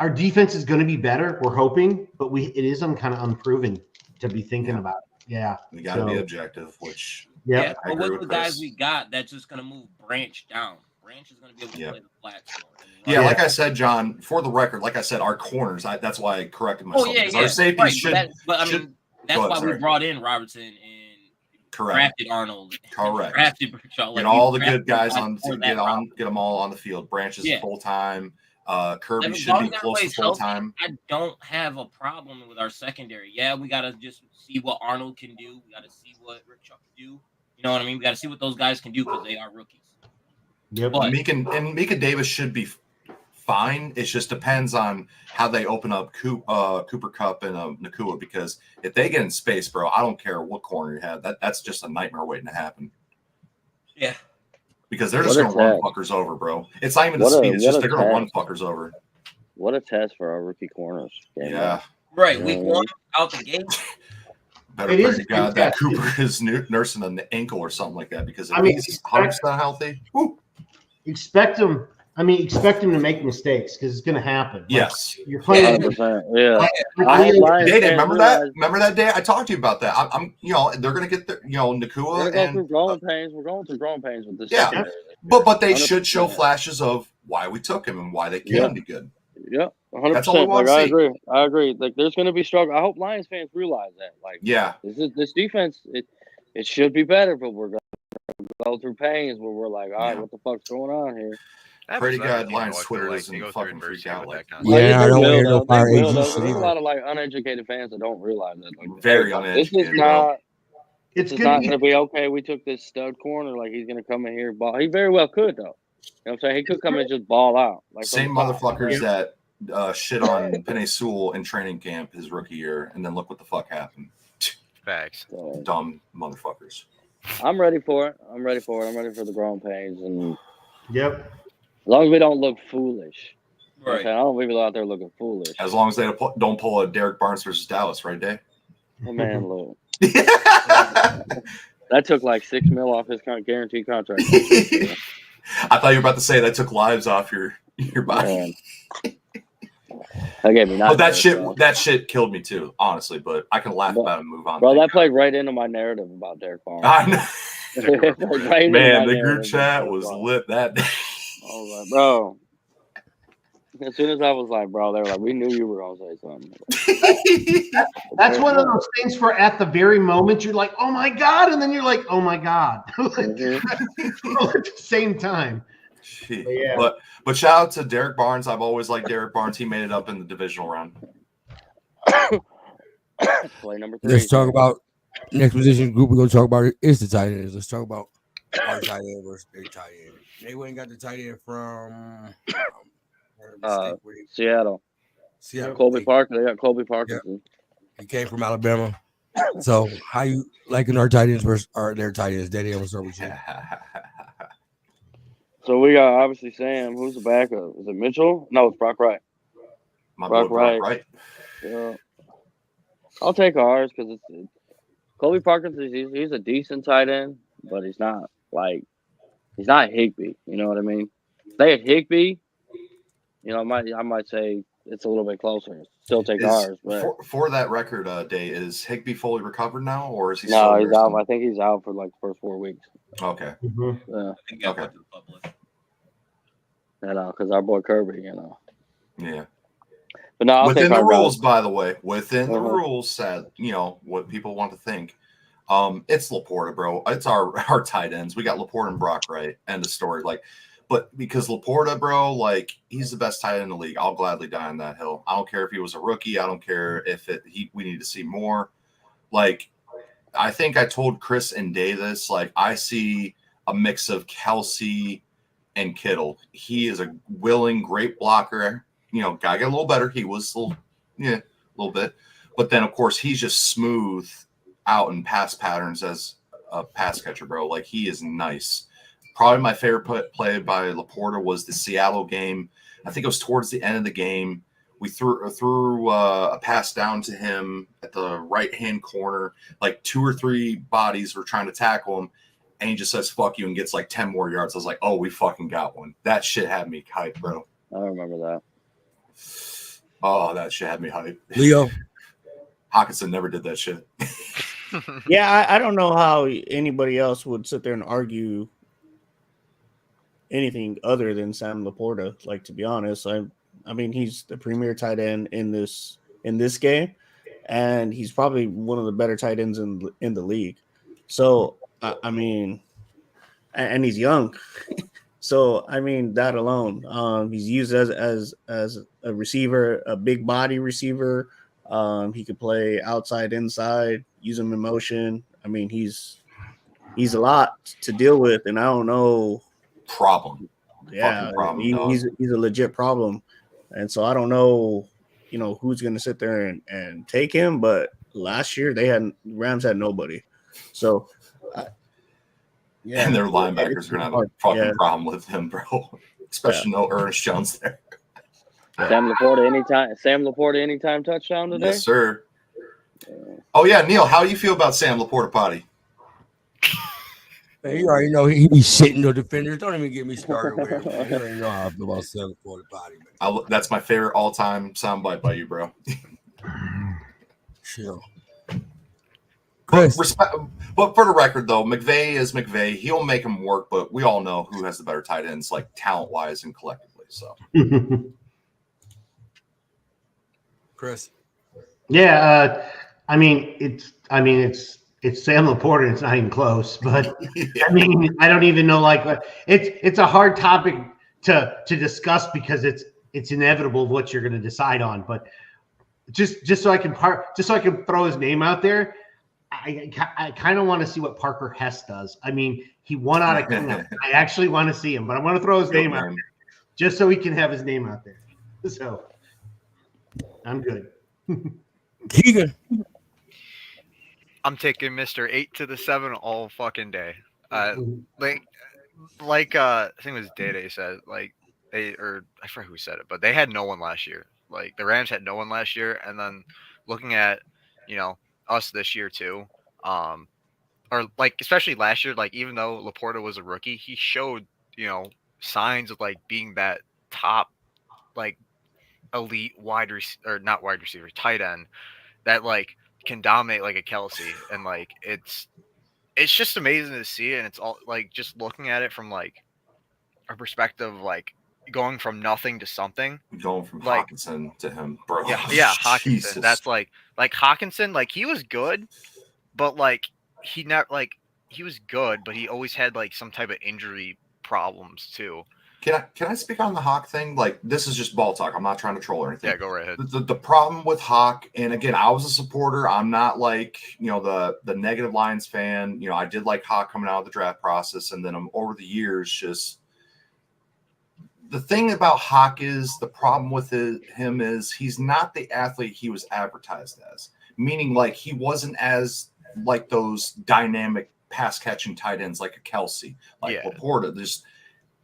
Our defense is going to be better. We're hoping, but it is kind of unproven to be thinking about. Yeah, We got to be objective, which Yeah, I but agree with with the guys Chris. we got, that's just gonna move Branch down. Branch is gonna be able to play the flat spot. Yeah, like I said, John, for the record, like I said, our corners, that's why I corrected myself. because our safeties that's why we brought in Robertson and drafted Arnold. Drafted Brickshaw. Get all the good guys get them all on the field. Branch is full time. Kirby should be close to full time. I don't have a problem with our secondary. Yeah, we gotta just see what Arnold can do. We gotta see what Rickshaw can do. You know what I mean? We gotta see what those guys can do because they are rookies. Yep. Mika Davis should be fine. It just depends on how they open up Cooper Kupp and Nakua, because if they get in space, bro, I don't care what corner you have. That's just a nightmare waiting to happen. Yeah. Because they're just going to run fuckers over, bro. It's not even the speed. It's just they're going to run fuckers over. What a test for our rookie corners. Yeah. Right. Week 1 out the gate. Better pray to God that Cooper is nursing an ankle or something like that, because if he's 100% healthy, expect him. I mean, expect him to make mistakes because it's going to happen. Yes, you're playing. 100%. Yeah. Remember that? Remember that day I talked to you about that? I'm they're going to get the, Nakua and through growing pains. We're going through growing pains with this. Yeah, but they should show flashes of why we took him and why they can be good. Yeah, 100%. Like, I agree. Like, there's going to be struggle. I hope Lions fans realize that. Like, this defense, it should be better, but we're going to go through pains where we're like, all right, what the fuck's going on here? Pretty good. Lions Twitter doesn't fucking freak out like that. Yeah, I don't hear no fire agents. There's a lot of like uneducated fans that don't realize that. Like, very uneducated. This is not going to be okay. We took this stud corner. Like, he's going to come in here and ball. He very well could, though. You know what I'm saying? He could come in and just ball out. Like, same motherfuckers that shit on Penei Sewell in training camp his rookie year, and then look what the fuck happened. Facts. Dumb motherfuckers. I'm ready for it. I'm ready for the growing pains. And yep. As long as we don't look foolish. Right. I don't want people out there looking foolish. As long as they don't pull a Derek Barnes versus Dallas, right, Dave? Oh, man, look. That took like $6 million off his guaranteed contract. I thought you were about to say that took lives off your body. That gave me but that shit killed me too, honestly. But I can laugh about it and move on. Bro, that played right into my narrative about Derek Barnes. I know. Man, the group chat was lit that day. Oh, like, bro. As soon as I was like, bro, they were like, we knew you were going to say something. That's one of those things where at the very moment you're like, oh my God. And then you're like, oh my God. At the same time. But shout out to Derek Barnes. I've always liked Derek Barnes. He made it up in the divisional round. Play number 3. Let's talk about next position group we're going to talk about is the tight ends. Let's talk about our tight end versus their tight end. They went and got the tight end from Seattle. Colby Parker. They got Colby Parker. Yeah. He came from Alabama. So how you liking our tight ends versus their tight ends? Daddy, I'm going to start with you. So we got obviously Sam. Who's the backup? Is it Mitchell? No, it's Brock Wright. Brock Wright. Yeah. I'll take ours because it's Colby Parker. He's a decent tight end, but he's not Higbee. You know what I mean? If they had Higbee, I might say it's a little bit closer. Still take ours. But for that record day, is Higbee fully recovered now, or is he? No, he's out. I think he's out for like the first 4 weeks. Okay. Yeah. Okay. Because our boy Kirby, Yeah. But no, within the rules, by the way, within the rules, sad, what people want to think. It's Laporta, bro. It's our tight ends. We got Laporta and Brock Wright. End of story. But because Laporta, bro, he's the best tight end in the league. I'll gladly die on that hill. I don't care if he was a rookie. I don't care if we need to see more. I think I told Chris and Day this. I see a mix of Kelsey and Kittle. He is a willing, great blocker. Guy got a little better. He was a little bit. But then, of course, he's just smooth out in pass patterns as a pass catcher, bro. He is nice. Probably my favorite play by Laporta was the Seattle game. I think it was towards the end of the game. We threw a pass down to him at the right-hand corner. 2 or 3 bodies were trying to tackle him, and he just says, fuck you, and gets 10 more yards. I was like, oh, we fucking got one. That shit had me hyped, bro. I remember that. Oh, that shit had me hyped. Leo. Hawkinson never did that shit. Yeah, I don't know how anybody else would sit there and argue anything other than Sam Laporta. To be honest, I mean, he's the premier tight end in this game, and he's probably one of the better tight ends in the league. So I mean, and he's young. So I mean, that alone, he's used as a receiver, a big body receiver. He could play outside, inside, use him in motion. I mean, he's a lot to deal with, and I don't know. Problem. Yeah, problem, dog. he's a legit problem, and so I don't know, who's going to sit there and take him. But last year Rams had nobody, so yeah, And their linebackers are gonna have a fucking problem with him, bro. Especially no Ernest Jones there. Sam Laporta anytime touchdown today. Yes, sir. Oh yeah, Neil, how do you feel about Sam Laporta potty? Man, you already know he's shitting the defenders. Don't even get me started with him, man. You already know how I feel about Sam Laporta potty, man. That's my favorite all-time soundbite by you, bro. Sure. But for the record, though, McVay is McVay. He'll make him work, but we all know who has the better tight ends, like talent-wise and collectively. So, Chris. Yeah, it's Sam Laporta. It's not even close, but I mean, I don't even know. It's a hard topic to discuss because it's inevitable of what you're going to decide on. But just so I can throw his name out there. I kind of want to see what Parker Hess does. I mean, he won out of camp. I actually want to see him, but I want to throw his name out there just so he can have his name out there. So I'm good. Keegan. I'm taking Mr. 8 to the 7 all fucking day. I think it was Day said, I forget who said it, but they had no one last year. Like the Rams had no one last year, and then looking at, us this year too, or especially last year, even though Laporta was a rookie, he showed, signs of being that top, elite not wide receiver, tight end that can dominate like a Kelsey, and it's just amazing to see, and it's all just looking at it from a perspective going from nothing to something. Going from Hawkinson to him, bro. Yeah, Hawkinson. That's Hawkinson, he was good, but he never he was good, but he always had some type of injury problems too. Can I speak on the Hawk thing? This is just ball talk. I'm not trying to troll or anything. Yeah, go right ahead. The problem with Hawk, and again, I was a supporter. I'm not the negative Lions fan. I did like Hawk coming out of the draft process, and then over the years, just the thing about Hawk is the problem with him is he's not the athlete he was advertised as. Meaning, he wasn't as those dynamic pass catching tight ends like a Kelsey, Laporta. There's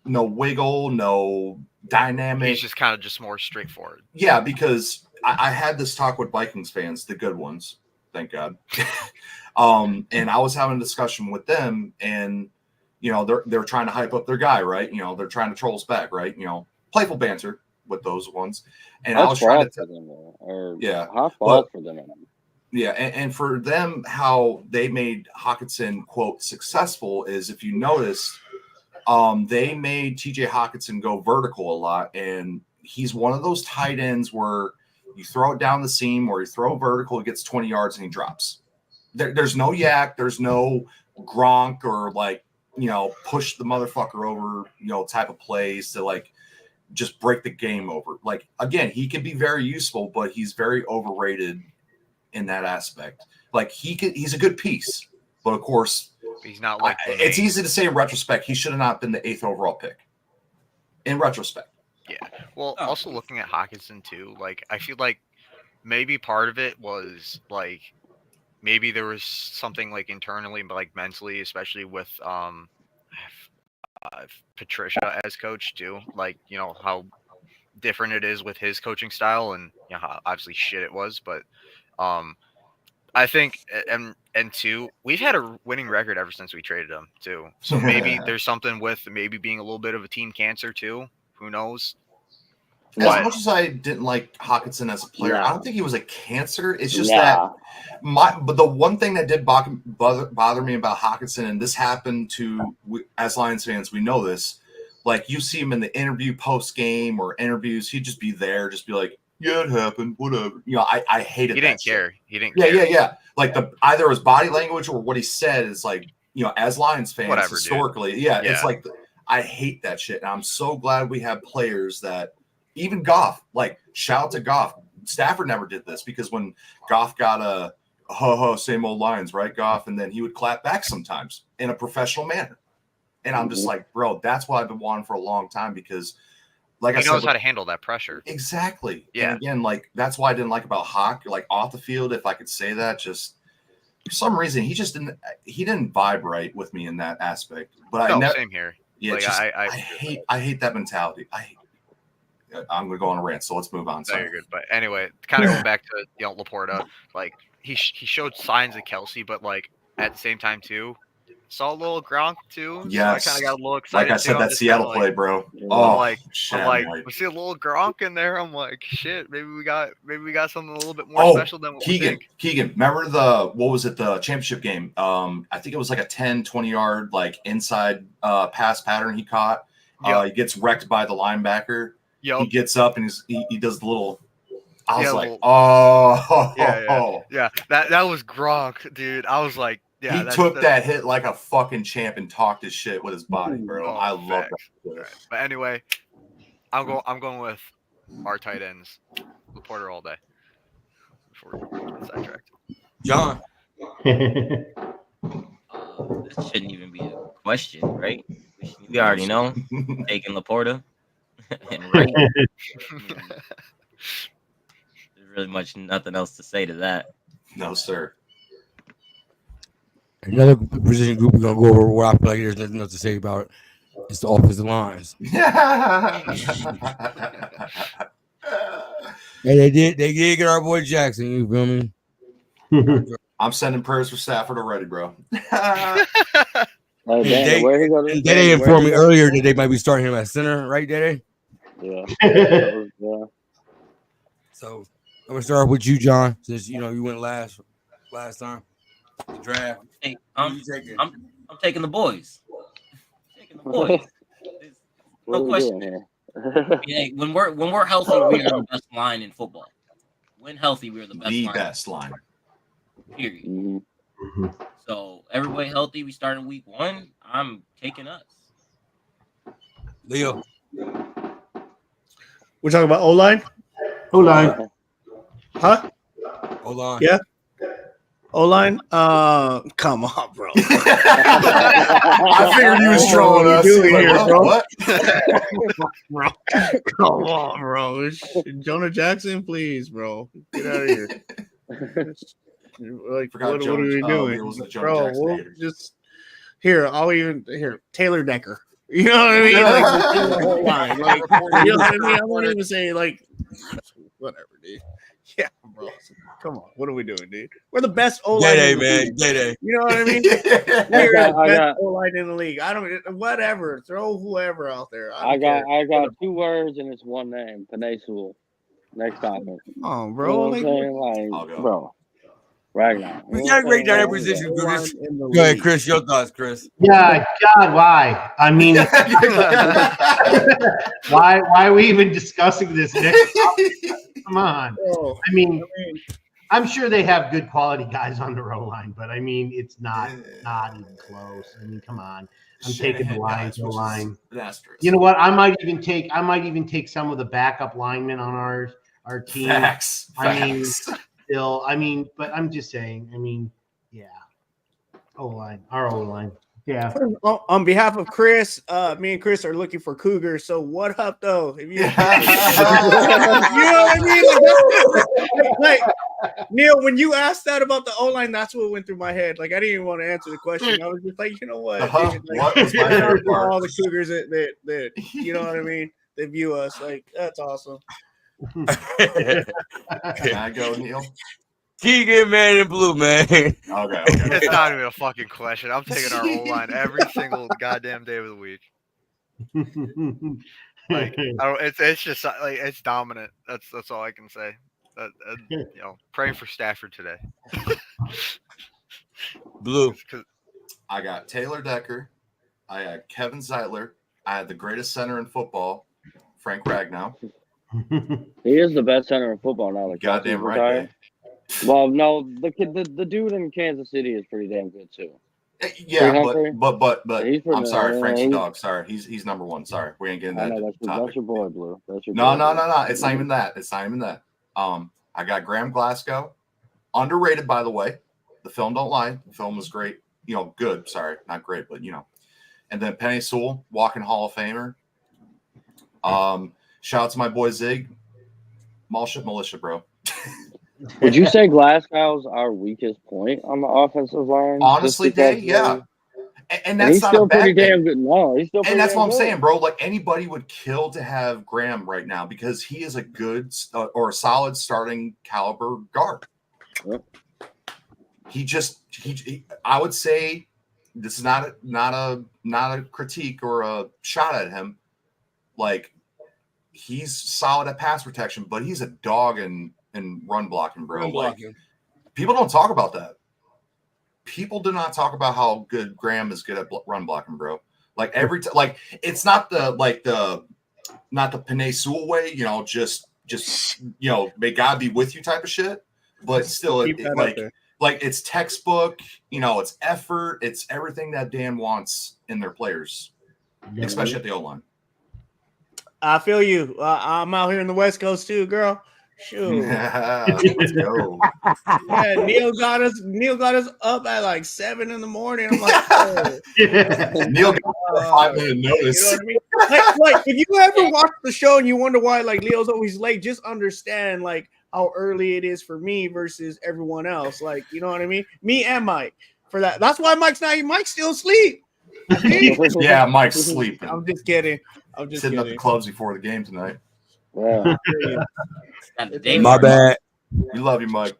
no wiggle, no dynamic. He's just kind of just more straightforward. Yeah, because I had this talk with Vikings fans, the good ones, thank God. And I was having a discussion with them, and they're trying to hype up their guy, right? They're trying to troll us back, right? Playful banter with those ones. And I was trying to hot ball for them. Yeah, and for them, how they made Hawkinson, quote, successful is, if you noticed, they made TJ Hawkinson go vertical a lot, and he's one of those tight ends where you throw it down the seam or you throw vertical, it gets 20 yards and he drops. There's no yak, there's no Gronk or push the motherfucker over, type of plays to just break the game over. Again, he can be very useful, but he's very overrated in that aspect. He's a good piece, but of course he's not it's easy to say in retrospect he should have not been the 8th overall pick. In retrospect. Yeah. Well, also looking at Hawkinson too, I feel maybe part of it was maybe there was something internally, but mentally, especially with Patricia as coach too. How different it is with his coaching style, and how obviously shit it was, but I think and two, we've had a winning record ever since we traded him too. So maybe there's something with maybe being a little bit of a team cancer too. Who knows? As much as I didn't like Hawkinson as a player, I don't think he was a cancer. It's just that but the one thing that did bother me about Hawkinson, and this happened to, as Lions fans, we know this, you see him in the interview post game or interviews, he'd just be there, just be like, yeah, it happened, whatever. I hated that. He didn't care. He didn't care. Yeah. Either his body language or what he said is as Lions fans, whatever, historically, dude. It's I hate that shit. And I'm so glad we have players that, even Goff, shout out to Goff. Stafford never did this, because when Goff got a same old Lions, right, Goff, and then he would clap back sometimes in a professional manner. And I'm just like, bro, that's what I've been wanting for a long time because, like I He said, knows how to handle that pressure. exactly. Yeah. And again, like that's why I didn't like about Hawk, like off the field, if I could say that, just for some reason he didn't vibe right with me in that aspect. But I never. Same here. Yeah, Like, just, I hate that mentality. I'm gonna go on a rant, so let's move on. No, Sorry. you're good. But anyway, kind of going back to Laporta, like he showed signs of Kelsey, but like at the same time too, saw a little Gronk too. Yes. So I kind of got a little excited. Like I said, too. that Seattle play, bro. Yeah. Oh, I'm like, we see a little Gronk in there. I'm like, shit, maybe we got something a little bit more special than what we think. Keegan, remember the championship game? I think it was like a 10, 20-yard like inside pass pattern he caught. Yep. He gets wrecked by the linebacker. Yep. He gets up and he does the little. I was like, yeah. That was Gronk, dude. I was like, yeah. He took that hit like a fucking champ and talked his shit with his body, bro. Oh, I love that. Right. But anyway, I'm going with our tight ends, Laporta all day. Before we get sidetracked. John. This shouldn't even be a question, right? We already know. Taking Laporta and right. There's really much nothing else to say to that. No, sir. Another position group we're gonna go over what I feel like there's nothing else to say about it. It's the offensive lines. And they did get our boy Jackson, you feel me? I'm sending prayers for Stafford already, bro. They informed me earlier that they might be starting him at center, right, Dede? Yeah. So I'm gonna start with you, John, since you went last time. The draft. Hey, I'm taking the boys. Taking the boys. No question. Yeah, when we're healthy, we are the best line in football. When healthy, we are the best line. Period. Mm-hmm. So everybody healthy. We start in week 1. I'm taking us. Leo. We're talking about O-line? O-line. Huh? O-line. Yeah. O-line? Come on, bro. I figured you was trolling us. What? Bro. Come on, bro. Jonah Jackson, please, bro. Get out of here. Like, what are we doing? Bro, we'll just Taylor Decker. You know what I mean? Like, like, you know what I mean? I won't even say like whatever, dude. Yeah, bro. Come on. What are we doing, dude? We're the best O-line. Day, man. Day. You know what I mean? We're the best O-line in the league. I don't whatever. Throw whoever out there. I got 2 words and it's one name. Panay Sewell. Next topic. Oh, bro. You know what I'm saying? Like, bro. Right now. We gotta break down that position. Go ahead, Chris. Your thoughts, Chris. Yeah, God, why? I mean, why are we even discussing this next topic? Come on. I mean, I'm sure they have good quality guys on the row line, but I mean, it's not even close. I mean, come on. I'm taking the Lions line. You know what? I might even take some of the backup linemen on our team. Facts. I mean, but I'm just saying. I mean, yeah. O-line, our O-line. Yeah. On behalf of Chris, me and Chris are looking for Cougars. So what up, though? If you know what I mean? Like, Neil, when you asked that about the O-line, that's what went through my head. Like, I didn't even want to answer the question. I was just like, you know what? Dude, like, what was my favorite part? all the Cougars that you know what I mean? They view us like that's awesome. Can I go, Neil? Keegan, man, in blue, man. Okay. It's not even a fucking question. I'm taking our O-line every single goddamn day of the week. Like, it's just like it's dominant. That's all I can say. Praying for Stafford today. Blue. I got Taylor Decker. I had Kevin Zeitler. I had the greatest center in football, Frank Ragnow. He is the best center in football now. Like, goddamn right. Man. Well, no, the dude in Kansas City is pretty damn good too. Yeah, but I'm sorry, Frank's the dog. Sorry, he's number 1. Sorry, we ain't getting that. That's your boy, Blue. That's your no. It's not even that. I got Graham Glasgow, underrated by the way. The film don't lie. The film was great. Good. Sorry, not great, but And then Penny Sewell, walking Hall of Famer. Shout out to my boy Zig. Malship Militia, bro. Would you say Glasgow's our weakest point on the offensive line? Honestly, Just because Dave, yeah. And and that's he's not still a bad pretty thing. damn good. No, he's still pretty And that's damn what I'm good. saying, bro. Like anybody would kill to have Graham right now because he is a good or a solid starting caliber guard. Yep. He I would say this is not a critique or a shot at him. Like he's solid at pass protection, but he's a dog in run blocking, bro. Run Like blocking. people don't talk about that. People do not talk about how good Graham is good at run blocking, bro. Like every time, like it's not the Penei Sewell way, you know, just you know, may God be with you type of shit. But still, Keep that up there. like it's textbook, you know, it's effort, it's everything that Dan wants in their players, especially at the O-line. I feel you. I'm out here in the West Coast too, girl. Shoot. Let's go. Yeah, Neil got us up at like 7 a.m. I'm like, oh. Neil got a 5-minute notice. You know what I mean? Like if you ever watch the show and you wonder why like Leo's always late, just understand like how early it is for me versus everyone else. Like, you know what I mean? Me and Mike for that. That's why Mike's still asleep. Yeah, Mike's sleeping. I'm just kidding. I'm just Sitting kidding. at the clubs before the game tonight. Yeah. Got the day My for it. bad. We love you, Mike.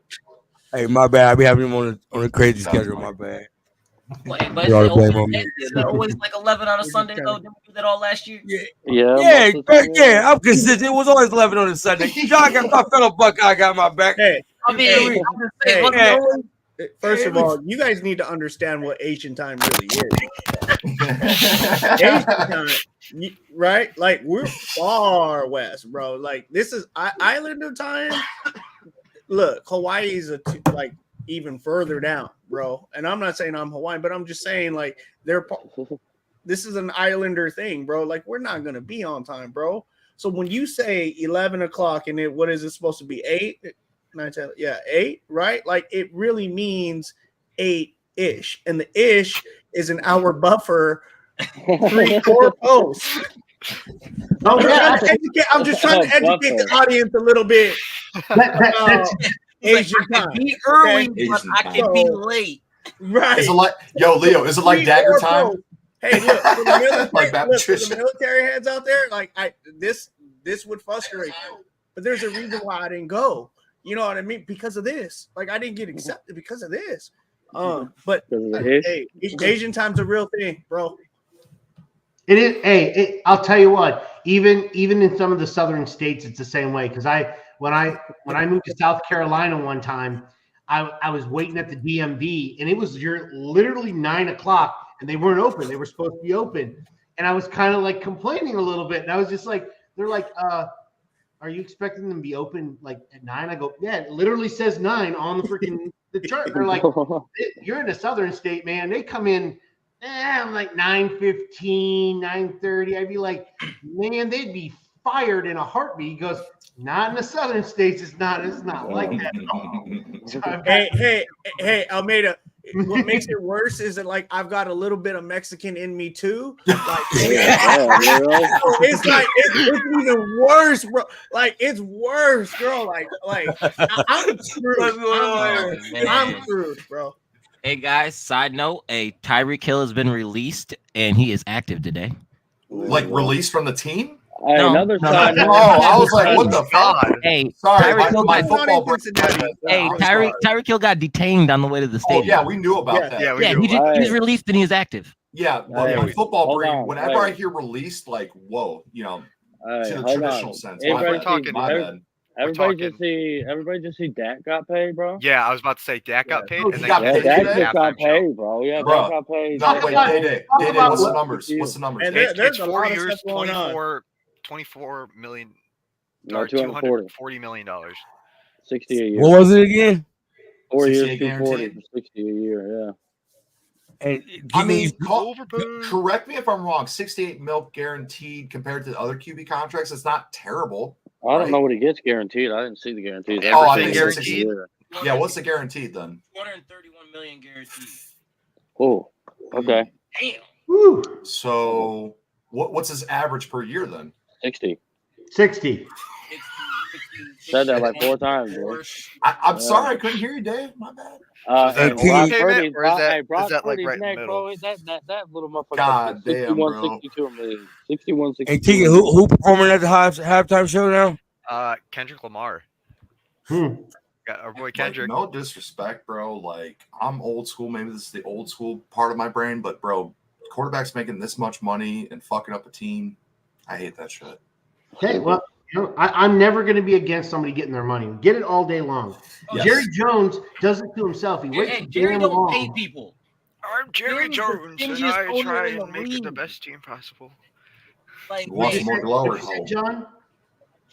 Hey, my bad. I be having him on a crazy schedule. My bad. But You oughta it's blame always, on me. it's always like 11 on a Sunday, though. Didn't we do that all last year? Yeah. Yeah, most of the time, yeah. I'm consistent. It was always 11 on a Sunday. John got my fellow Buckeye got my back. Hey, I mean, Hey, I'm just hey, saying, wasn't hey. it always- first of all, you guys need to understand what Asian time really is. Asian time, right? Like we're far west, bro. Like this is Islander time. Look, Hawaii is like even further down, bro. And I'm not saying I'm Hawaiian, but I'm just saying like this is an Islander thing, bro. Like we're not gonna be on time, bro. So when you say 11 o'clock and what is it supposed to be 8? 9, 10, yeah, 8, right? Like it really means 8-ish, and the ish is an hour buffer, 3-4 posts. I'm just trying to educate the audience a little bit. It's Asian like, I time, can be early, okay? but Asian I time. can be late. Right? Is it like, yo, Leo, is it like 3-4 dagger time? posts. Hey, look, for the military, Like that look, for the Patricia. military heads out there, like this would frustrate me. But there's a reason why I didn't go. You know what I mean? Because of this. Like I didn't get accepted because of this. But hey, Asian time's a real thing, bro. It is. Hey, I'll tell you what. Even in some of the southern states, it's the same way. Because when I moved to South Carolina one time, I was waiting at the DMV, and it was literally 9 o'clock, and they weren't open. They were supposed to be open, and I was kind of like complaining a little bit, and I was just like, they're like, are you expecting them to be open like at 9? I go, yeah, it literally says 9 on the freaking the chart. They're like, you're in a southern state, man. They come in, I'm like 9:15, 9:30. I'd be like, man, they'd be fired in a heartbeat. He goes, not in the southern states. It's not like that at all. So Hey, Almeida. What makes it worse is that like I've got a little bit of Mexican in me too. Like, it's like it's even worse, bro. Like it's worse, bro. Like I'm screwed. I'm screwed, bro. Hey guys, side note: Tyreek Hill has been released and he is active today. Like released from the team? Hey, No. another No, side no. note. Oh, I was like, what the God. fuck? Hey, Sorry, Tyreek Hill my got, football brain. hey, Tyreek Hill got detained on the way to the Oh stadium. yeah, we knew about that. Yeah, we Yeah, knew. he's released and he's active. Yeah, but Hey, my football hold brain, on, whenever hey. I hear released, like, whoa, you know, Hey, to the hold traditional on. sense. Everybody My talking- see- bad. My bad. Everybody just see Dak got paid, bro. Yeah, I was about to say Dak got paid, Oh, and he then got Yeah, paid Dak today? just got halftime show. paid, bro. Yeah, Bro, Dak got paid. No, wait, Day, what's the numbers? What's the numbers? And It's there's a 4 lot of years, stuff going on. 24 million, No, or 240. $240 million. 60 a year. What was it again? 4 years, 68 240 guaranteed? for 60 a year. Yeah. And I mean, Overpaid. correct me if I'm wrong. 68 mil guaranteed compared to other QB contracts. It's not terrible. I don't Right. know what he gets guaranteed. I didn't see the guarantees. Oh, I Everything think it's guaranteed. Yeah, what's the guaranteed then? 231 million guaranteed. Oh, okay. Damn. Woo. So what's his average per year then? 60. 60. Said that like 4 times, bro. I'm sorry, I couldn't hear you, Dave. My bad. So is that And King- Brock overpayment, Purdy, or is that, Brock is that like Purdy's right in the neck, middle? bro. That little motherfucker. God damn, 61, bro. 62 million. 61, 62. And Keegan, who performing at the halftime show now? Kendrick Lamar. Hmm. Got our boy Like, Kendrick. no disrespect, bro. Like, I'm old school. Maybe this is the old school part of my brain, but bro, quarterbacks making this much money and fucking up a team, I hate that shit. Okay, well, I'm never going to be against somebody getting their money. Get it all day long. Yes. Jerry Jones does it to himself. He waits Hey, so Jerry damn don't long. pay people. I'm Jerry Jerry's the Jones, and stingiest I owner try in the and make it the league. best team possible. Like, He wants man, more glory. What you said, John?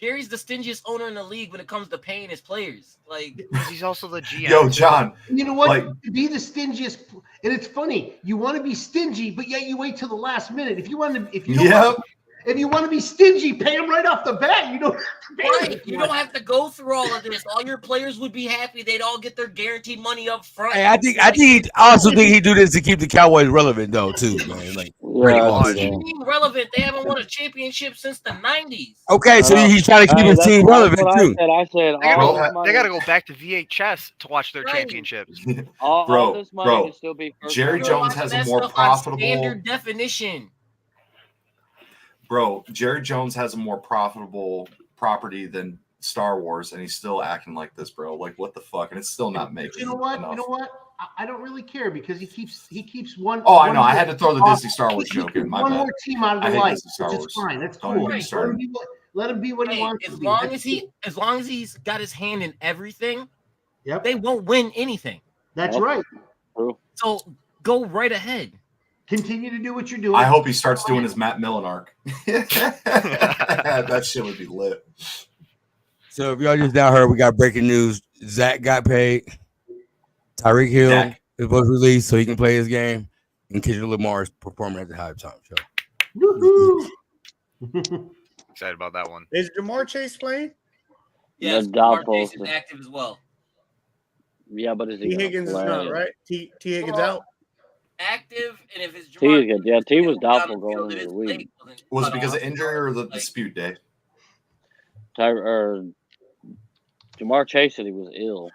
Jerry's the stingiest owner in the league when it comes to paying his players. Like, Because he's also the GM. Yo, too. John. You know what? Like- To be the stingiest, and it's funny. You want to be stingy, but yet you wait till the last minute. If you want to, if you don't Yep. want, if you want to be stingy, pay them right off the bat. You don't have to pay them. right, you don't have to go through all of this. All your players would be happy. They'd all get their guaranteed money up front. Hey, I also think he do this to keep the Cowboys relevant though too, man. Like, Yeah, I Pretty see much. that. Team relevant. They haven't won a championship since the 90s. okay, so I know. he's trying to keep Hey, his that's team relevant what too. I said They gotta, all Bro, this money, they gotta go back to VHS to watch their Right. championships. all Bro, this money bro, can still be first Jerry round. You're Jones watching has a that more stuff on profitable- standard definition. Bro, Jerry Jones has a more profitable property than Star Wars, and he's still acting like this, bro. Like, what the fuck? And it's still not making You know what? enough. You know what? I don't really care because he keeps one. Oh, I one know. I more- had to throw the Disney Star Wars he joke in. keeps My one bad. more team out of I the hate light, Disney Star which is Wars. fine. That's Don't cool. even get me started. Let him be what he Hey, wants as to be. long That's as long as he's got his hand in everything, Yep. they won't win anything. That's Yep. right. So go right ahead. Continue to do what you're doing. I hope he starts doing his Matt Millen arc. That shit would be lit. So if y'all just now heard, we got breaking news. Zach got paid. Tyreek Hill Zach. was released so he can play his game. And Kendrick Lamar is performing at the halftime show. Woohoo. Excited about that one. Is Jamar Chase playing? Yes, The Jamar doubtful. Chase is active as well. Yeah, but is he T. gonna Higgins is play? not, right? T. Higgins Well, out. Active, and if it's T Jamar is good. Yeah, T was down the doubtful going field, into his the week. leg wasn't Was it cut because of off. injury or the Like, dispute, Dave? Jamar Chase said he was ill.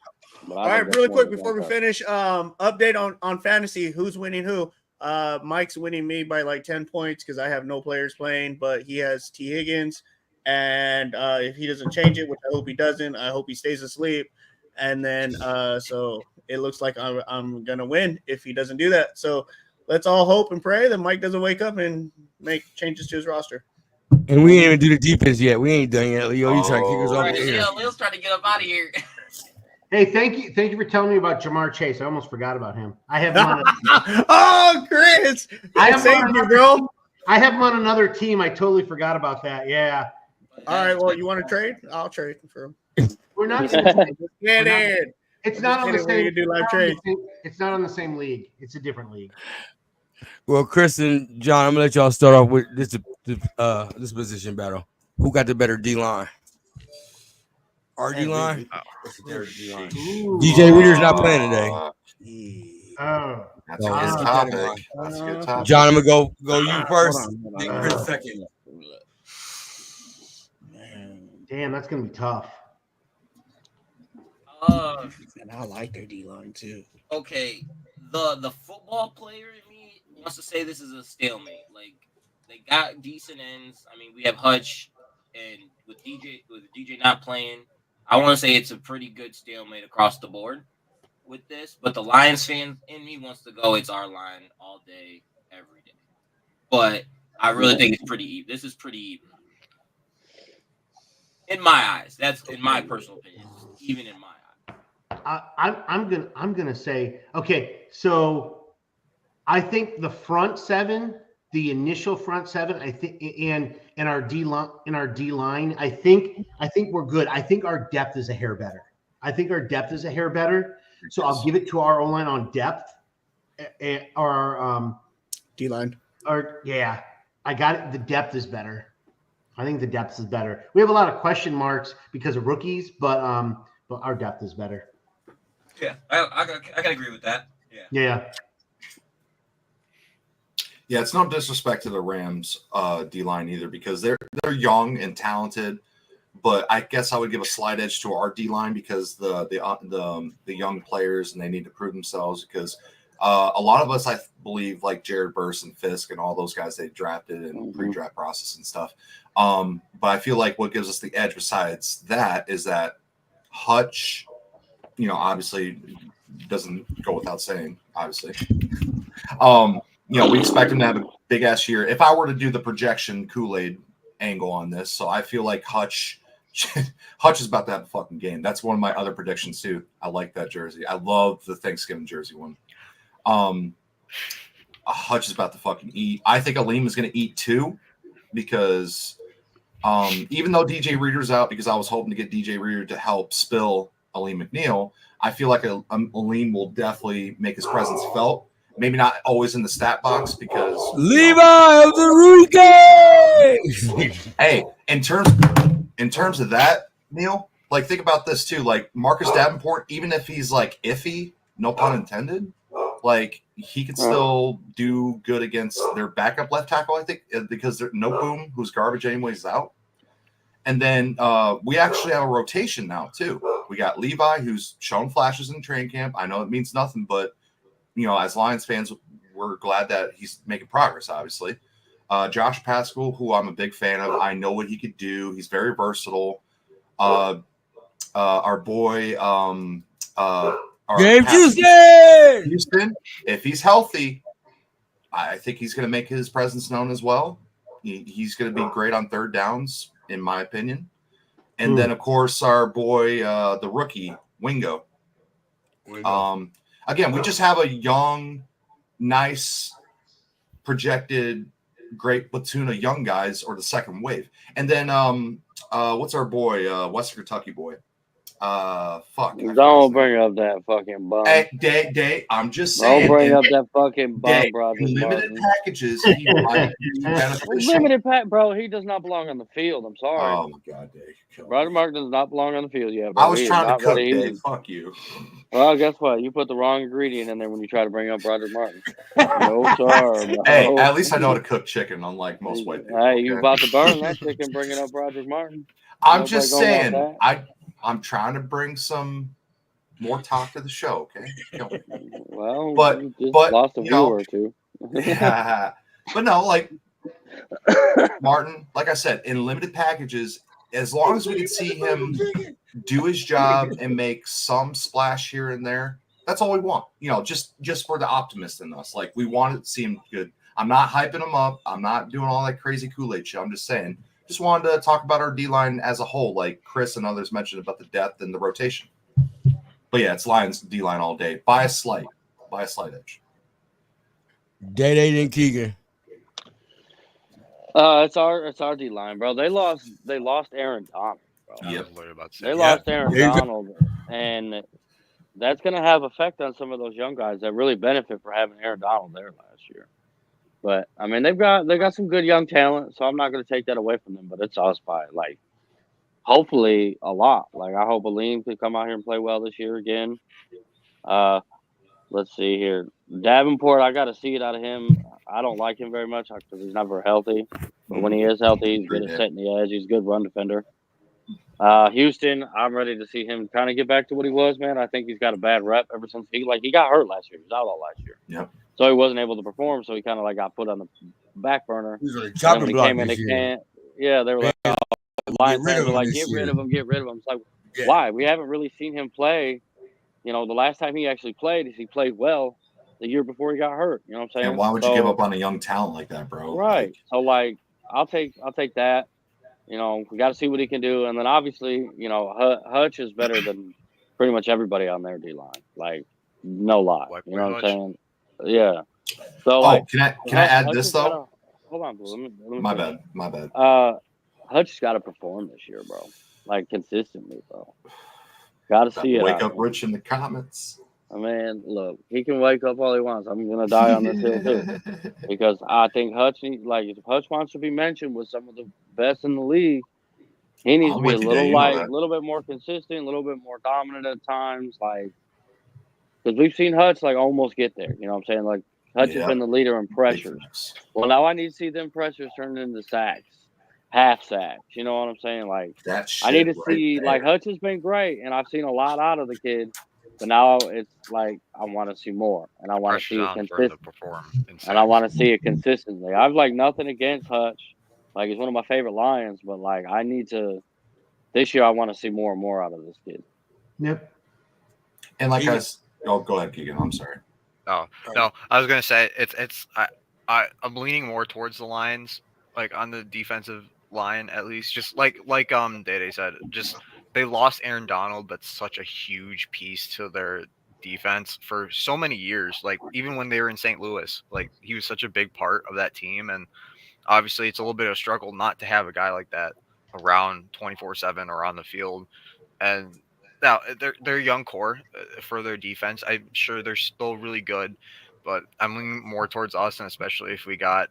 But All right, really quick before we finish, update on fantasy. Who's winning who? Mike's winning me by like 10 points because I have no players playing, but he has T. Higgins. And if he doesn't change it, which I hope he doesn't, I hope he stays asleep. And then so it looks like I'm gonna win if he doesn't do that. So let's all hope and pray that Mike doesn't wake up and make changes to his roster. And we ain't even do the defense yet. We ain't done yet, Leo. You trying to kick us Oh. off Right, the air. yeah, Leo's trying to get up out of here. Hey, thank you for telling me about Jamar Chase. I almost forgot about him. I have him on Oh, Chris! I I have saved one. you, bro. I have him on another team. I totally forgot about that. Yeah. All right, well, you want to trade? I'll trade for him. We're not Get in. it's not on the Just kidding, we same can do live trade. it's not on the same league. It's a different league. Well, Chris and John, I'm gonna let y'all start off with this position battle. Who got the better D line? Our D line. Ooh. DJ Reader's not playing today. Oh. That's a Oh, good keep that in topic. mind. That's a good topic. John, I'm gonna go you first. Hold Then on. Chris second. Damn, that's gonna be tough. And I like their D line too. Okay, the football player in me wants to say this is a stalemate. Like, they got decent ends. I mean, we have Hutch, and with DJ not playing, I want to say it's a pretty good stalemate across the board with this. But the Lions fan in me wants to go, it's our line all day, every day. But I really think it's pretty even. This is pretty even. In my eyes. That's in my personal opinion. Even in my eyes. I'm gonna say, okay, so I think the front seven, the initial front seven, I think, and our D line, I think we're good. I think our depth is a hair better. So I'll give it to our O line on depth. Our D line. yeah, I got it. The depth is better. I think the depth is better. We have a lot of question marks because of rookies, but our depth is better. Yeah, I can agree with that. Yeah. Yeah. Yeah, it's no disrespect to the Rams D line either, because they're young and talented, but I guess I would give a slight edge to our D line because the young players, and they need to prove themselves, because a lot of us, I believe, like Jared Burse and Fisk and all those guys they drafted in pre-draft process and stuff. But I feel like what gives us the edge besides that is that Hutch, obviously doesn't go without saying, obviously. We expect him to have a big ass year. If I were to do the projection Kool-Aid angle on this, so I feel like Hutch is about to have a fucking game. That's one of my other predictions too. I like that jersey. I love the Thanksgiving jersey one. Hutch is about to fucking eat. I think Aleem is going to eat too, because even though DJ Reader's out, because I was hoping to get DJ Reader to help spill Aleem McNeil, I feel like Aleem will definitely make his presence felt. Maybe not always in the stat box, because Levi of the rookie. Hey, in terms of that, Neil, like, think about this too. Like, Marcus Davenport, even if he's like iffy, no pun intended, like, he could still do good against their backup left tackle, I think, because No Boom, who's garbage anyways, is out. And then we actually have a rotation now too. We got Levi, who's shown flashes in training camp. I know it means nothing, but as Lions fans, we're glad that he's making progress, obviously. Josh Pascal, who I'm a big fan of. I know what he could do. He's very versatile. Our boy, James Houston, if he's healthy, I think he's going to make his presence known as well. He's going to be great on third downs, in my opinion. And then, of course, our boy, the rookie, Wingo. Again, we just have a young, nice, projected, great platoon of young guys, or the second wave. And then, what's our boy, Western Kentucky boy? Don't bring up that fucking bum. Hey, Day, I'm just saying. Don't bring up that fucking bum, bro. Limited packages, he might be beneficial. Limited pack, bro. He does not belong on the field. I'm sorry. Oh my God, Dave. Brother Mark does not belong on the field yet, bro. I was trying to cook, Dave. Fuck you. Well, guess what? You put the wrong ingredient in there when you try to bring up Broderick Martin. No, sorry, bro. Hey, at least I know how to cook chicken, unlike most white people. Hey, you about to burn that chicken bringing up Broderick Martin. I'm just saying, I'm trying to bring some more talk to the show, okay? Well, but you just lost a viewer or two. Yeah, but no, like Martin, like I said, in limited packages, as long as we can see him do his job and make some splash here and there, that's all we want. Just for the optimist in us. Like, we want to see him good. I'm not hyping him up. I'm not doing all that crazy Kool-Aid shit. I'm just saying. Just wanted to talk about our D-line as a whole, like Chris and others mentioned about the depth and the rotation. But yeah, it's Lions D-line all day. By a slight edge. Day and Keegan. It's our D-line, bro. They lost Aaron Donald, bro. Yep. They lost Aaron Donald, and that's going to have effect on some of those young guys that really benefit for having Aaron Donald there last year. But I mean, they got some good young talent, so I'm not going to take that away from them. But it's us by hopefully a lot. Like, I hope Aleem could come out here and play well this year again. Let's see here, Davenport. I got to see it out of him. I don't like him very much because he's never healthy. But when he is healthy, he's good at setting the edge. He's a good run defender. Houston, I'm ready to see him kind of get back to what he was, man. I think he's got a bad rep ever since he got hurt last year. He was out all last year. Yep. So he wasn't able to perform. So he kind of got put on the back burner. He's like And chopping when he block came in, this year. they were like, Lions rid fans of were him like, this get year. rid of him, get rid of him. It's like, Yeah. why? We haven't really seen him play. The last time he actually played is he played well the year before he got hurt. You know what I'm saying? And why would you give up on a young talent like that, bro? Right. So I'll take that. We got to see what he can do, and then obviously, Hutch is better than pretty much everybody on their D line. Like, no lie. You know what I'm saying? Yeah. So can I add this though? Hold on, bro. Let me My finish. bad. Hutch's got to perform this year, bro. Like, consistently, bro. Got to see it. Wake up, Rich, in the comments. I mean, look, he can wake up all he wants. I'm gonna die on this hill too, because I think Hutch, if Hutch wants to be mentioned with some of the best in the league, he needs to be a little bit more consistent, a little bit more dominant at times. Because we've seen Hutch almost get there. You know what I'm saying? Hutch Yeah. has been the leader in Big pressures. facts. Well, now I need to see them pressures turned into sacks, half sacks. You know what I'm saying? Like, That I need to shit right see, like, there. Hutch has been great, and I've seen a lot out of the kid, but now it's like I want to see more, and I want to Pressure's see it on for him to consistent, perform in and I sacks. want to see it consistently. I've like nothing against Hutch, like he's one of my favorite Lions, but like I need to this year. I want to see more and more out of this kid. Yep. And like Keegan. go ahead, Keegan. I'm sorry. Oh no, I was gonna say I'm leaning more towards the Lions, like on the defensive line at least. Just like Dede said, just they lost Aaron Donald. That's such a huge piece to their defense for so many years. Like even when they were in St. Louis, like he was such a big part of that team. And obviously, it's a little bit of a struggle not to have a guy like that around 24/7 or on the field. And now they're a young core for their defense. I'm sure they're still really good, but I'm leaning more towards us, and especially if we got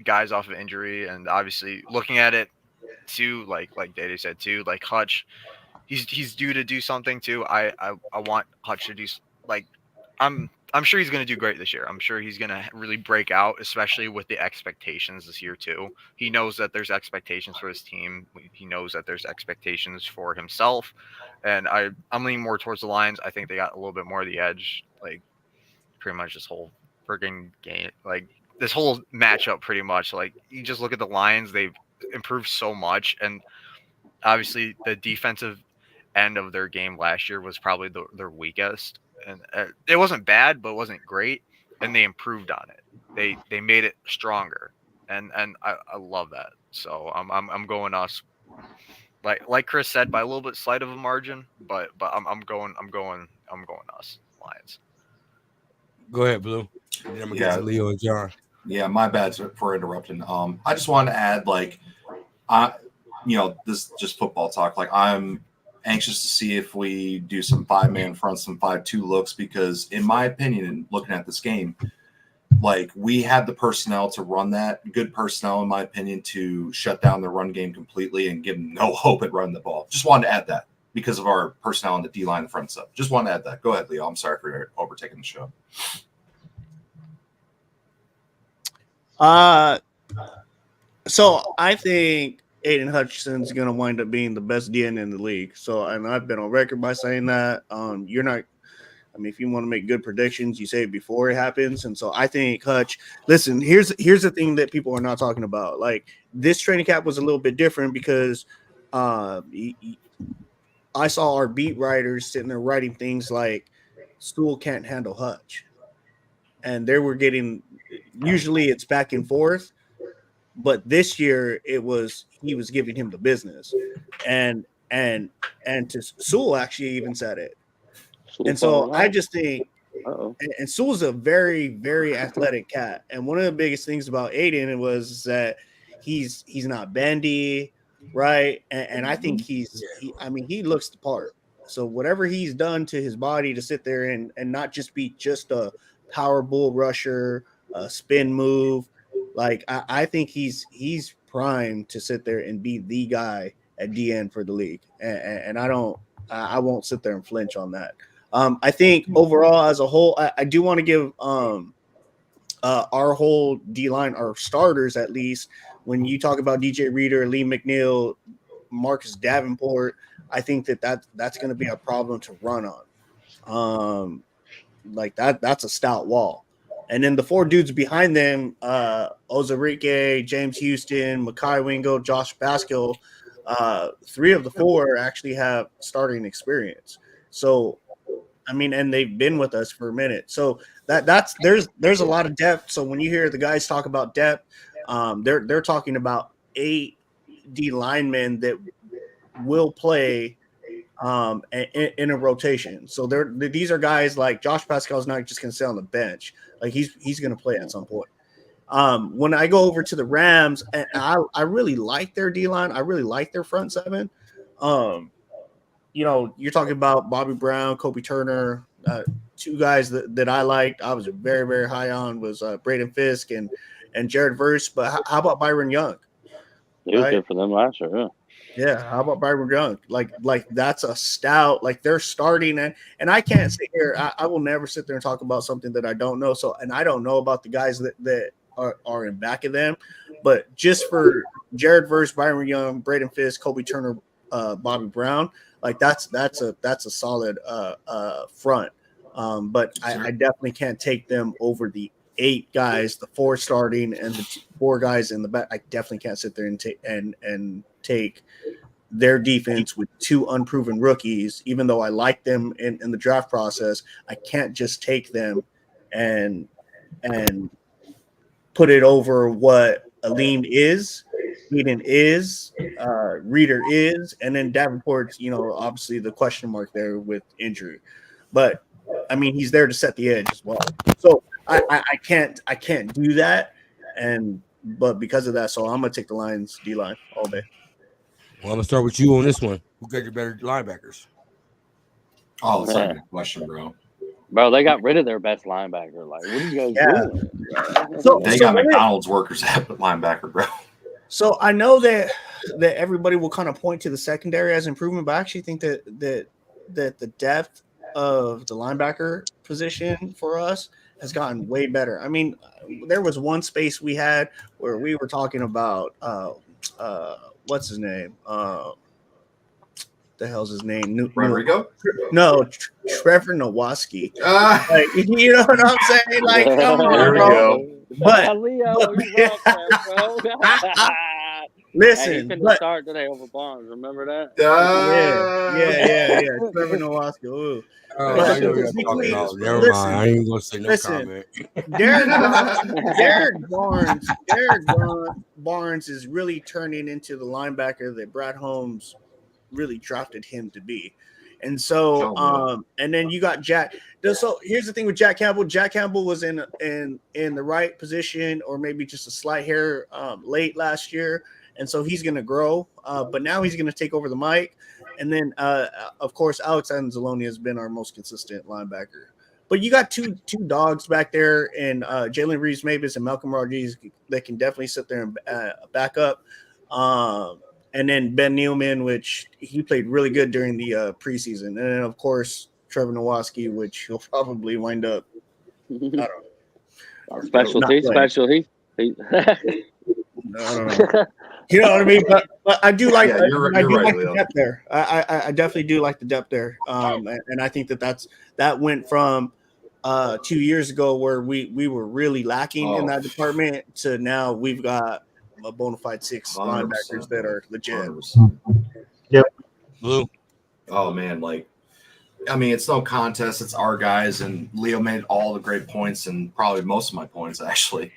guys off of injury, and obviously looking at it too, like Dede said too, like Hutch, he's due to do something too. I want Hutch to do like I'm sure he's going to do great this year. I'm sure he's going to really break out, especially with the expectations this year too. He knows that there's expectations for his team. He knows that there's expectations for himself, and I'm leaning more towards the Lions. I think they got a little bit more of the edge, like pretty much this whole freaking game, like this whole matchup, pretty much. Like you just look at the Lions, they've improved so much, and obviously the defensive end of their game last year was probably their weakest, and it wasn't bad, but it wasn't great, and they improved on it. They made it stronger, and I love that. So I'm going us, like Chris said, by a little bit slight of a margin, but I'm going us Lions. Go ahead, Blue. And then I'm gonna get Yeah. to Leo and John. Yeah, my bad for interrupting. I just wanted to add, like, this is just football talk. Like, I'm anxious to see if we do some 5-man fronts, some 5-2 looks, because in my opinion, and looking at this game, like we had the personnel to run that, good personnel, in my opinion, to shut down the run game completely and give them no hope at running the ball. Just wanted to add that because of our personnel on the D line, the front stuff. Just wanted to add that. Go ahead, Leo. I'm sorry for overtaking the show. So I think Aiden Hutchinson's going to wind up being the best DN in the league. So, and I've been on record by saying that. You're not. I mean, if you want to make good predictions, you say it before it happens. And so I think Hutch. Listen, here's the thing that people are not talking about. Like this training camp was a little bit different because I saw our beat writers sitting there writing things like Stool can't handle Hutch, and they were getting. Usually, it's back and forth. But this year he was giving him the business, and to Sewell actually even said it. And so I just think, and Sewell's a very, very athletic cat. And one of the biggest things about Aiden was that he's not bendy, right? And I think he looks the part. So whatever he's done to his body to sit there and not just be just a power bull rusher, a spin move. Like I think he's primed to sit there and be the guy at DN for the league, and I won't sit there and flinch on that. I think overall as a whole, I do want to give our whole D line, our starters at least. When you talk about DJ Reader, Lee McNeil, Marcus Davenport, I think that's going to be a problem to run on. Like that's a stout wall. And then the four dudes behind them, Ozarike, James Houston, Makai Wingo, Josh Pascal, 3 of the 4 actually have starting experience. So, I mean, and they've been with us for a minute. So there's a lot of depth. So when you hear the guys talk about depth, they're talking about 8 D linemen that will play in a rotation. So these are guys like Josh Pascal's not just going to sit on the bench. Like he's going to play at some point. When I go over to the Rams, and I really like their D line. I really like their front 7. You're talking about Bobby Brown, Kobe Turner, 2 guys that I liked. I was very, very high on was Braden Fisk and Jared Verse. But how about Byron Young? He was good for them last year. Yeah. Yeah, how about Byron Young? Like that's a stout. Like they're starting, and I can't sit here. I will never sit there and talk about something that I don't know. So, and I don't know about the guys that are in back of them, but just for Jared Verse, Byron Young, Braden Fisk, Kobe Turner, Bobby Brown, like that's a solid front. But I definitely can't take them over the 8 guys, the 4 starting and the 4 guys in the back. I definitely can't sit there and take their defense with 2 unproven rookies, even though I like them in the draft process. I can't just take them and put it over what Aleem is, Eden is, Reader is, and then Davenport's, obviously the question mark there with injury. But I mean, he's there to set the edge as well. So I can't do that, but because of that, so I'm gonna take the Lions D line all day. Well, I'm gonna start with you on this one. Who got your better linebackers? Oh, that's not a good question, bro. Bro, they got rid of their best linebacker. Like, what are you guys doing? So They got McDonald's workers at linebacker, bro. So I know that everybody will kind of point to the secondary as improvement, but I actually think that the depth of the linebacker position for us has gotten way better. I mean, there was one space we had where we were talking about what's his name? The hell's his name? Rodrigo? No, Trevor Nowaski. Like, you know what I'm saying? Like, come on, There we bro. go. But Leo, you wrong there, bro. Listen, Hey, he finna start today over Barnes. Remember that? Yeah. Trevor Nowaski. Ooh. Oh, But I know you're between- talking about. Never listen, mind. I ain't gonna say no listen. comment. Derek Barnes is really turning into the linebacker that Brad Holmes really drafted him to be. And so and then you got Jack. So here's the thing with Jack Campbell. Jack Campbell was in the right position, or maybe just a slight hair late last year. And so he's going to grow, but now he's going to take over the mic. And then, of course, Alex Anzalone has been our most consistent linebacker. But you got two dogs back there, and Jalen Reeves-Mavis and Malcolm Rodriguez that can definitely sit there and back up. And then Ben Nealman, which he played really good during the preseason. And then, of course, Trevor Nowaski, which he'll probably wind up, I don't know. Specialty. I don't know. You know what I mean? But I do like you're right, the depth there. I definitely do like the depth there. And I think that went from 2 years ago where we were really lacking in that department to now we've got a bona fide 6 linebackers that are legit. 100%. Yep. Blue. Oh man, I mean, it's no contest. It's our guys, and Leo made all the great points and probably most of my points actually.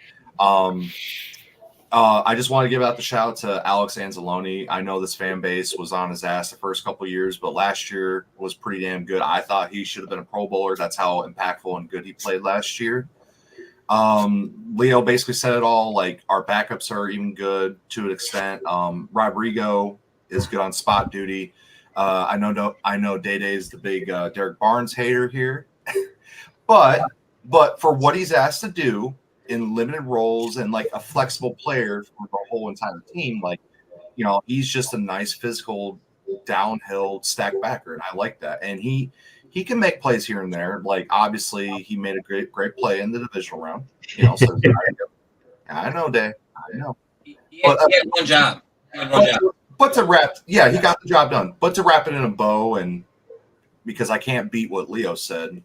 I just want to give out the shout out to Alex Anzalone. I know this fan base was on his ass the first couple of years, but last year was pretty damn good. I thought he should have been a Pro Bowler. That's how impactful and good he played last year. Leo basically said it all. Like, our backups are even good to an extent. Rodrigo is good on spot duty. I know Day Day is the big Derek Barnes hater here, but for what he's asked to do in limited roles and like a flexible player for the whole entire team, he's just a nice physical downhill stack backer, and I like that. And he can make plays here and there. Like, obviously, he made a great play in the divisional round. So I know, Day. I know. He had one job. But to wrap, he got the job done. But to wrap it in a bow, and because I can't beat what Leo said,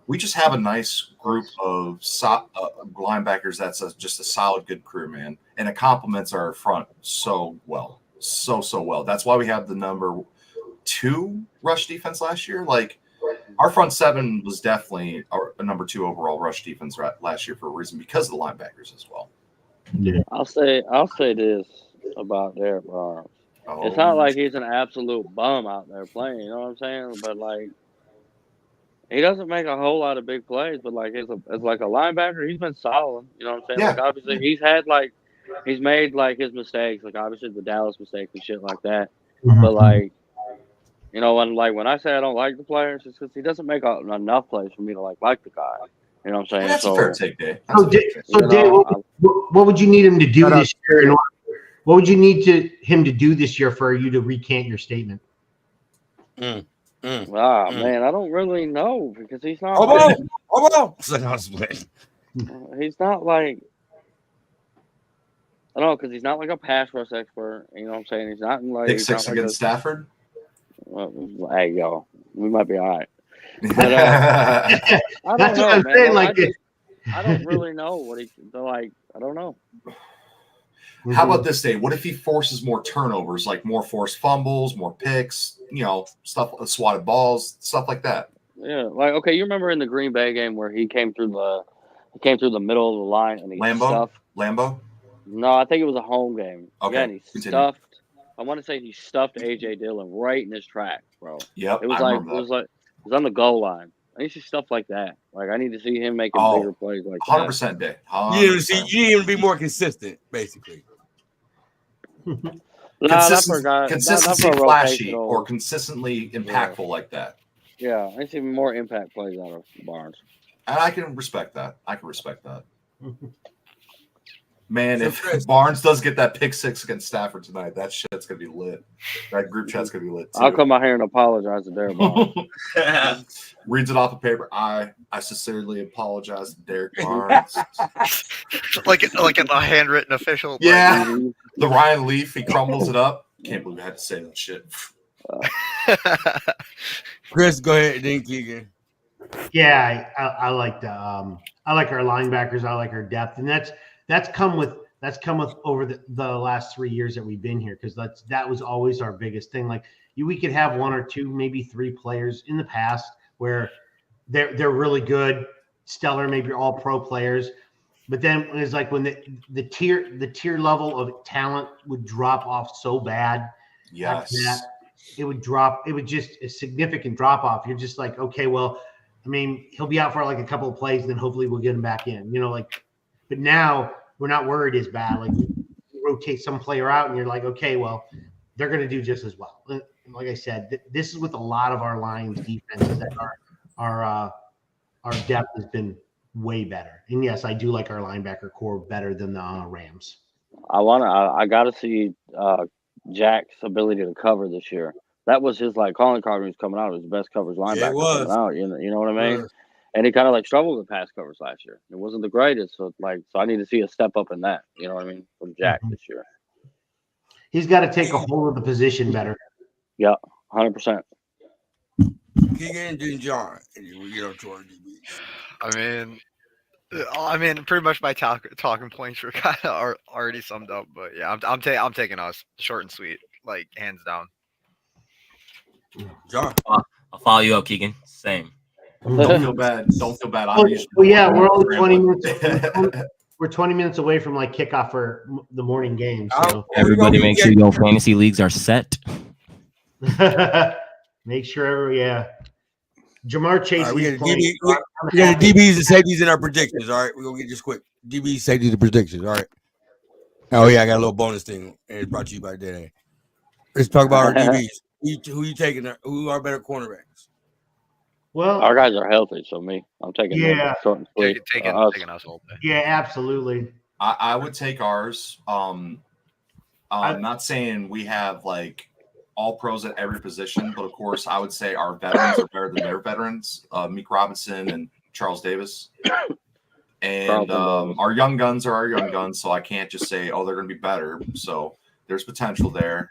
we just have a nice group of linebackers that's just a solid, good crew, man. And it complements our front so well. So well. That's why we have the number 2 rush defense last year. Like, our front 7 was definitely a number 2 overall rush defense last year for a reason, because of the linebackers as well. Yeah. I'll say this about Derek Barnes. It's not like he's an absolute bum out there playing, you know what I'm saying? But like, he doesn't make a whole lot of big plays, but like as like a linebacker, he's been solid. You know what I'm saying? Yeah. Like, obviously he's made like his mistakes, like obviously the Dallas mistakes and shit like that. Mhm. But like, when I say I don't like the players, it's because he doesn't make enough plays for me to like the guy. You know what I'm saying? That's a fair take, Dave. So, Dave, what would you need him to do this year in order? What would you need him to do this year for you to recant your statement? Man, I don't really know because he's not. He's not like. I don't know because he's not like a pass rush expert. You know what I'm saying? He's not like Pick six against Stafford. Hey, yo, we might be all right. But, That's what I'm saying. I don't really know what he like. I don't know. How about this day? What if he forces more turnovers, like more forced fumbles, more picks, stuff, swatted balls, stuff like that? Yeah, like okay, you remember in the Green Bay game where he came through the middle of the line and he stuffed Lambeau? No, I think it was a home game. Okay, yeah, and he stuffed. I want to say he stuffed AJ Dillon right in his track, bro. Yep, it was on the goal line. I need to see stuff like that. Like I need to see him making bigger plays like 100% Day. You didn't even be more consistent, basically. Consistency flashy or consistently impactful like that. Yeah, I see more impact plays out of Barnes. And I can respect that. Man, if Barnes does get that pick six against Stafford tonight, that shit's going to be lit. That group chat's going to be lit, too. I'll come out here and apologize to Derek Barnes. Reads it off the paper. I sincerely apologize to Derek Barnes. like a handwritten official. Yeah. The Ryan Leaf, he crumbles it up. Can't believe I had to say that shit. Chris, go ahead, then Keegan. Yeah, I like I like our linebackers. I like our depth, and that's come with over the last 3 years that we've been here, because that was always our biggest thing. Like we could have one or two, maybe three players in the past where they're really good, stellar, maybe all pro players, but then it's like when the tier level of talent would drop off so bad. Yes. It would drop. It would just a significant drop off. You're just like, okay, well, I mean, he'll be out for like a couple of plays, and then hopefully we'll get him back in. But now we're not worried as bad. Like you rotate some player out, and you're like, okay, well, they're going to do just as well. And like I said, this is with a lot of our Lions defenses that our depth has been way better. And yes, I do like our linebacker core better than the Rams. I got to see Jack's ability to cover this year. That was his calling card when he was coming out. It was the best coverage linebacker coming out. You know what I mean? And he kind of struggled with pass coverage last year. It wasn't the greatest. So I need to see a step up in that. You know what I mean? From Jack this year. He's got to take a hold of the position better. Yeah, 100%. Keegan and John, we get up to our DBs. I mean, pretty much my talking points were kind of already summed up. But yeah, I'm taking us short and sweet, hands down. John, I'll follow you up, Keegan. Same. Don't feel bad. Well, yeah, we're only 20 minutes. We're 20 minutes away from kickoff for the morning game. So everybody, make sure your fantasy leagues are set. Make sure, Jamar Chase. Right, we got the DBs and safeties in our predictions. All right, we're gonna get just quick. DBs, safeties, and predictions. All right. Oh yeah, I got a little bonus thing, and it's brought to you by Day. Let's talk about our DBs. Who you taking? Who are better cornerbacks? Well, our guys are healthy, so I'm taking short and sweet. Taking us all day. Yeah, absolutely. I would take ours. I'm not saying we have all pros at every position, but of course I would say our veterans are better than their veterans. Meek Robinson and Charles Davis. And our young guns are our young guns, so I can't just say, they're going to be better. So there's potential there.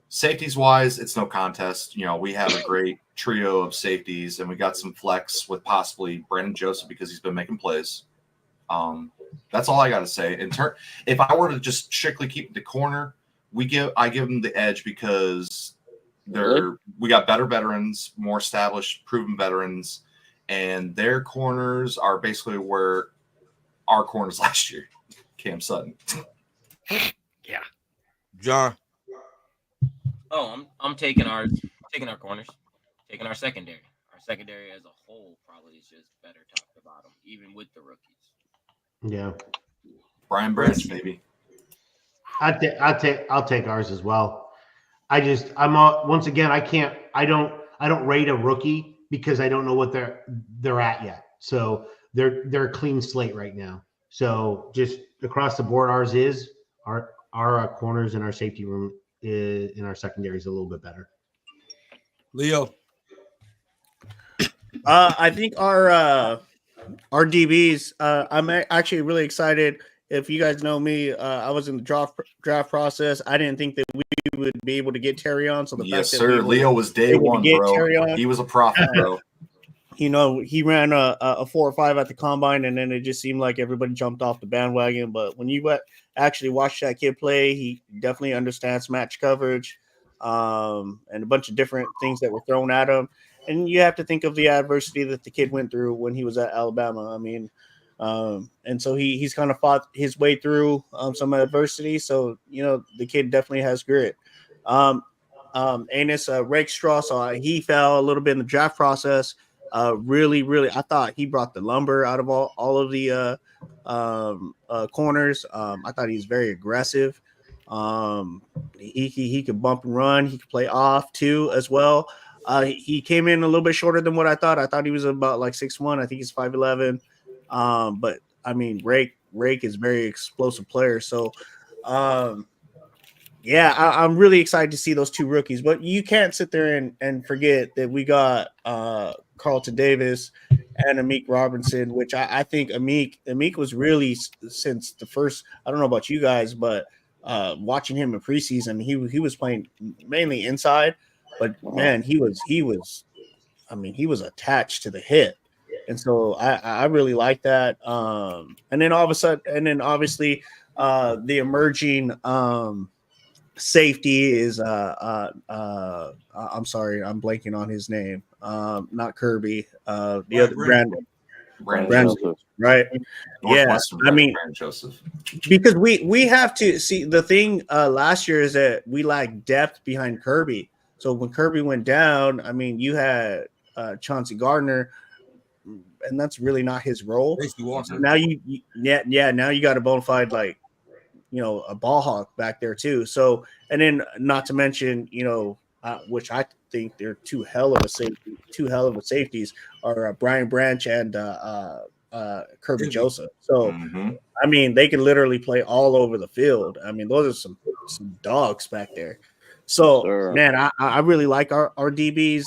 Safeties wise, it's no contest. We have a great trio of safeties, and we got some flex with possibly Brandon Joseph because he's been making plays. That's all I got to say. If I were to just strictly keep the corner, I give them the edge because we got better veterans, more established, proven veterans, and their corners are basically where our corners last year. Cam Sutton. Yeah. John. Oh, I'm taking our corners, taking our secondary. Our secondary as a whole probably is just better top to bottom, even with the rookies. Yeah. Brian Branch, maybe. I'll take ours as well. Once again, I don't rate a rookie because I don't know what they're at yet. So they're a clean slate right now. So just across the board, ours is our corners in our safety room in our secondary is a little bit better. Leo. I think our DBs. I'm actually really excited. If you guys know me, I was in the draft process. I didn't think that we would be able to get Terry on. So the Yes, fact that sir. Leo was day able to one, get bro. Terry on. He was a prophet, bro. You know, he ran a 4.5 at the combine, and then it just seemed like everybody jumped off the bandwagon. But when you actually watch that kid play, he definitely understands match coverage, and a bunch of different things that were thrown at him. And you have to think of the adversity that the kid went through when he was at Alabama. I mean, and so he's kind of fought his way through some adversity. So, you know, the kid definitely has grit. Anus Rakestraw, he fell a little bit in the draft process. Really, I thought he brought the lumber out of all of the corners. I thought he was very aggressive. He could bump and run. He could play off too as well. He came in a little bit shorter than what I thought. I thought he was about like 6'1". I think he's 5'11". But I mean, Rake is a very explosive player. So, yeah, I'm really excited to see those two rookies. But you can't sit there and forget that we got Carlton Davis and Amik Robinson, which I think Amik was really, since the first, I don't know about you guys, but watching him in preseason, he was playing mainly inside, but man, he was attached to the hip. And so I really like that. And then obviously the emerging safety is I'm sorry, I'm blanking on his name. Not Kirby. The other Brandon, Joseph. right? Yeah, Northwestern, I mean, Brandon Joseph. because we have to see the thing last year is that we lack depth behind Kirby. So when Kirby went down, I mean, you had Chauncey Gardner, and that's really not his role. So now now you got a bona fide, like, you know, a ball hawk back there too. So, and then not to mention, you know, which I think they're two hell of a safeties are Brian Branch and Kirby Joseph. So, I mean, they can literally play all over the field. I mean, those are some dogs back there. So, man, I really like our DBs.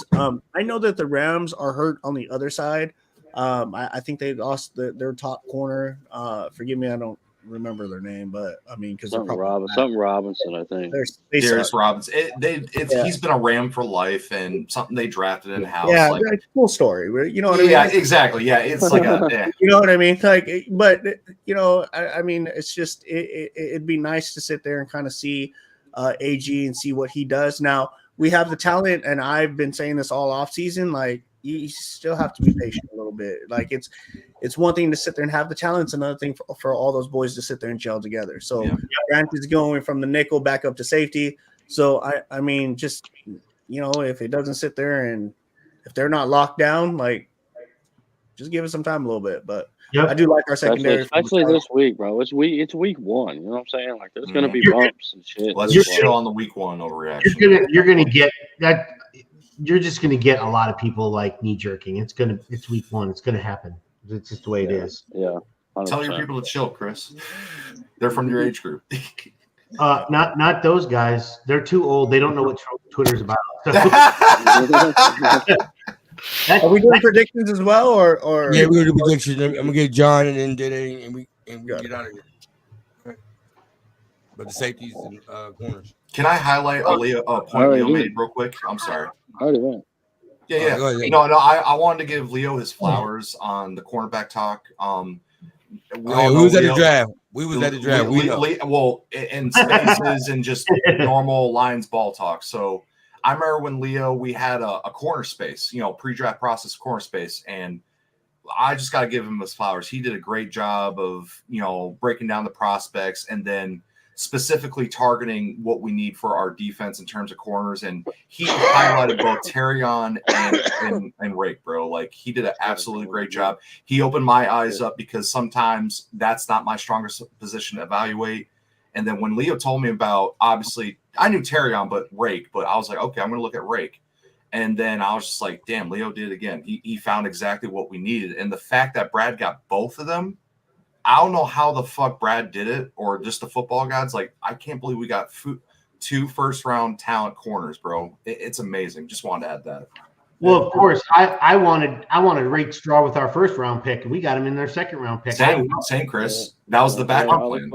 I know that the Rams are hurt on the other side. I think they lost their top corner. Forgive me, I don't remember their name, but I mean, because something Robinson, I think. Darius Robinson. He's been a Ram for life, and something they drafted in house. Yeah, like, cool story. You know what I mean? Yeah, exactly. Yeah, it's like a. You know what I mean? Like, but you know, I mean, it's just it'd be nice to sit there and kind of see AG and see what he does. Now we have the talent, and I've been saying this all off season. Like, you still have to be patient a little bit. Like, it's one thing to sit there and have the talent. It's another thing for all those boys to sit there and gel together. So Grant is going from the nickel back up to safety. So I mean, just, you know, if it doesn't sit there and if they're not locked down, like, just give it some time a little bit. But I do like our secondary, especially this week, bro. It's week one. You know what I'm saying? Like, there's gonna be bumps and shit. Let's just chill on the week one overreaction. You're gonna get that. You're just gonna get a lot of people like knee jerking. It's week one. It's gonna happen. It's just the way it is. Yeah. 100%. Tell your people to chill, Chris. They're from your age group. Not those guys. They're too old. They don't know what Twitter's about. Are we doing predictions as well, or yeah, we're gonna do predictions. I'm gonna get John and then Dede, and we get out of here. Right. But the safeties and corners. Can I highlight a point Leo made real quick? I'm sorry. I already went. Yeah. No. I wanted to give Leo his flowers on the cornerback talk. We was at the draft. We was at the draft. Well, in spaces and just normal lines ball talk. So I remember when Leo, we had a corner space, you know, pre-draft process corner space, and I just got to give him his flowers. He did a great job of, you know, breaking down the prospects and then specifically targeting what we need for our defense in terms of corners. And he highlighted both Terrion and Rake, bro. Like, he did an absolutely great job. He opened my eyes up because sometimes that's not my strongest position to evaluate. And then when Leo told me about, obviously, I knew Terrion, but Rake, but I was like, okay, I'm going to look at Rake. And then I was just like, damn, Leo did it again. He found exactly what we needed. And the fact that Brad got both of them, I don't know how the fuck Brad did it, or just the football gods. Like, I can't believe we got 2 first-round talent corners, bro. It's amazing. Just wanted to add that. Well, of course, I wanted Rake Straw with our first round pick, and we got him in their second round pick. Same, Chris. That was the backup plan.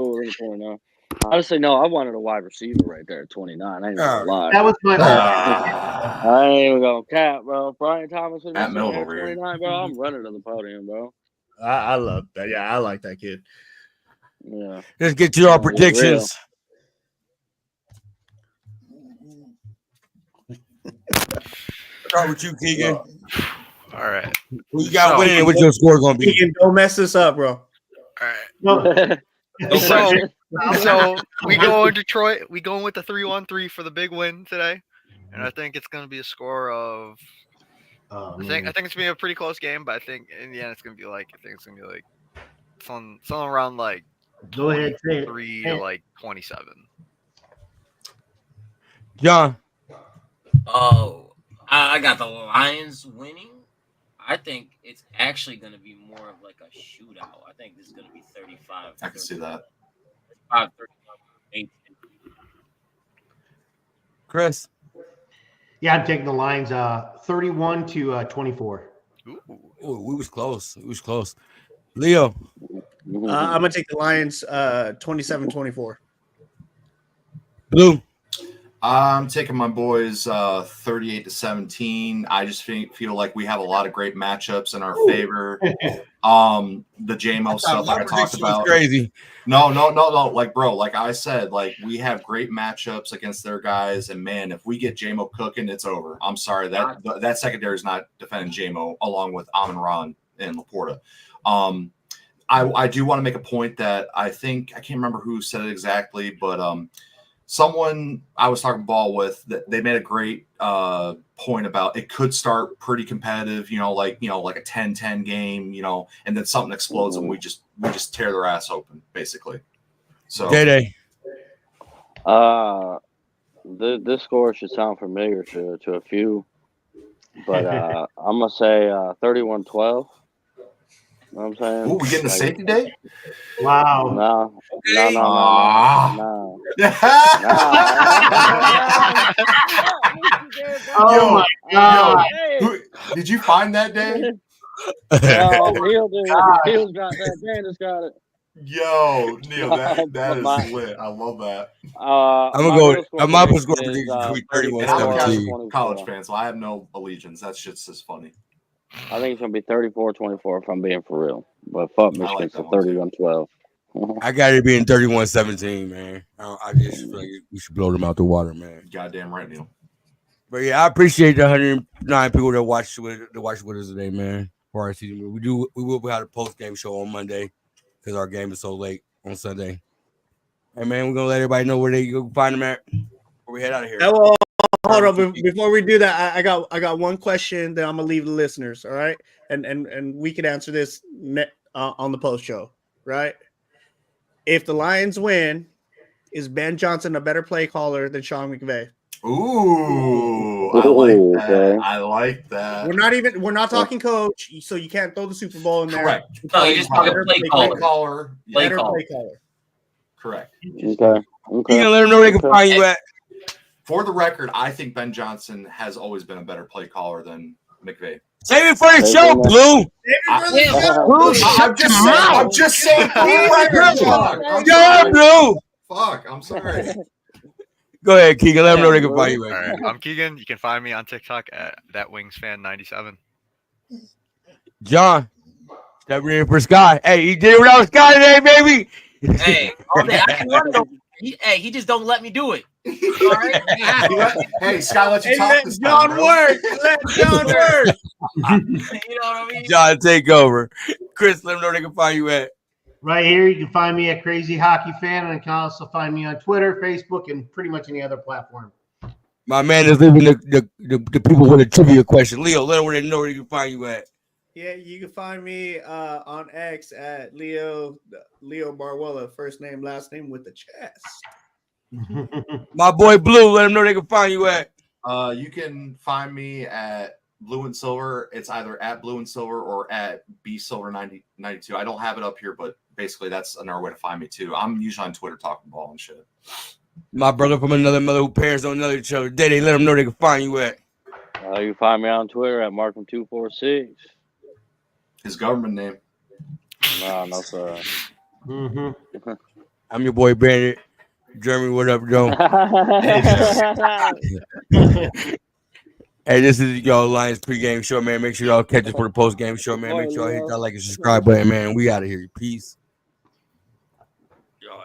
Honestly, no, I wanted a wide receiver right there at 29. I ain't gonna lie. That was my I ain't even gonna cap, bro. Brian Thomas was Matt Miller at over here. 29, bro. I'm running to the podium, bro. I love that. Yeah, I like that kid. Yeah. Let's get to our predictions. Start with you, Keegan. All right. Who you got winning, and what's your score going to be? Keegan, don't mess this up, bro. All right. So we go in Detroit. We going with the 3-1-3 for the big win today, and I think it's going to be a score of. I think it's going to be a pretty close game, but I think in the end it's going to be like something around like Go ahead, say it. 3 to like 27. John. Oh, I got the Lions winning. I think it's actually going to be more of like a shootout. I think this is going to be 35. I can see that. 35-35. Chris. Yeah, I'm taking the Lions 31 to 24. Ooh. Oh, we was close. We was close. Leo. I'm going to take the Lions 27-24. Blue. I'm taking my boys 38 to 17. I just feel like we have a lot of great matchups in our favor. The JMO stuff like I talked about. Crazy. No. Like, bro, like I said, like we have great matchups against their guys, and man, if we get JMO cooking, it's over. I'm sorry that secondary is not defending JMO along with Amon-Ra and Laporta. I do want to make a point that I think I can't remember who said it exactly, but someone I was talking ball with, that they made a great point about it could start pretty competitive, like a 10-10 game, and then something explodes and we just tear their ass open, basically. So Day. This score should sound familiar to a few, but I'm gonna say 31-12. You know what I'm saying? Ooh, we getting a safety day? Wow. No. Oh my God. Did you find that day? Neil did. Neil's got that. Daniel's got it. Yo, Neil, that is lit. I love that. I'm gonna go. My score prediction between 31 And I'm a 17. college fan, so I have no allegiance. That shit's just funny. I think it's gonna be 34-24 if I'm being for real. But fuck Michigan, so 31-12. I got it being 31-17, man. I just feel like we should blow them out the water, man. Goddamn right, Neil. But yeah, I appreciate the 109 people that watched with us today, man. For our season, we will have a post game show on Monday because our game is so late on Sunday. Hey man, we're gonna let everybody know where they go find them at before we head out of here. Hold on, before we do that, I got one question that I'm gonna leave the listeners. All right, and we can answer this on the post show, right? If the Lions win, is Ben Johnson a better play caller than Sean McVay? Ooh, I like that. Okay. I like that. We're not talking coach, so you can't throw the Super Bowl in there. Correct. No, you just talking play caller. Better Play play caller. Correct. Okay. You gonna let them know where they can find you at? For the record, I think Ben Johnson has always been a better play caller than McVay. Save it for the show, Blue. I'm just saying. For the record, Yeah, Blue. Fuck, I'm sorry. Go ahead, Keegan. Let them know where they can find you All at. right, I'm Keegan. You can find me on TikTok at thatwingsfan97. John, step in for Sky. Hey, he did it without Sky today, baby. Hey, all day. I can run it over. He just don't let me do it. All right? Hey, Sky, let you Hey, talk let this John time, bro. work. Let John work. You know what I mean? John, take over. Chris, let them know where they can find you at. Right here, you can find me at Crazy Hockey Fan, and you can also find me on Twitter, Facebook, and pretty much any other platform. My man is leaving the people with a trivia question. Leo, let them know where they can find you at. Yeah, you can find me on X at Leo Barwella, first name, last name with the chest. My boy Blue, let them know they can find you at. You can find me at Blue and Silver, it's either at Blue and Silver or at bsilver9092. I don't have it up here, but basically that's another way to find me too. I'm usually on Twitter talking ball and shit. My brother from another mother who parents don't know each other. They let them know they can find you at. You find me on Twitter at Markham246. His government name. No, sir. Mm-hmm. I'm your boy Bandit. Jeremy, what up, Joe? Hey, this is y'all Lions pregame show, man. Make sure y'all catch us for the postgame show, man. Make sure y'all hit that like and subscribe button, man. We out of here. Peace. Y'all,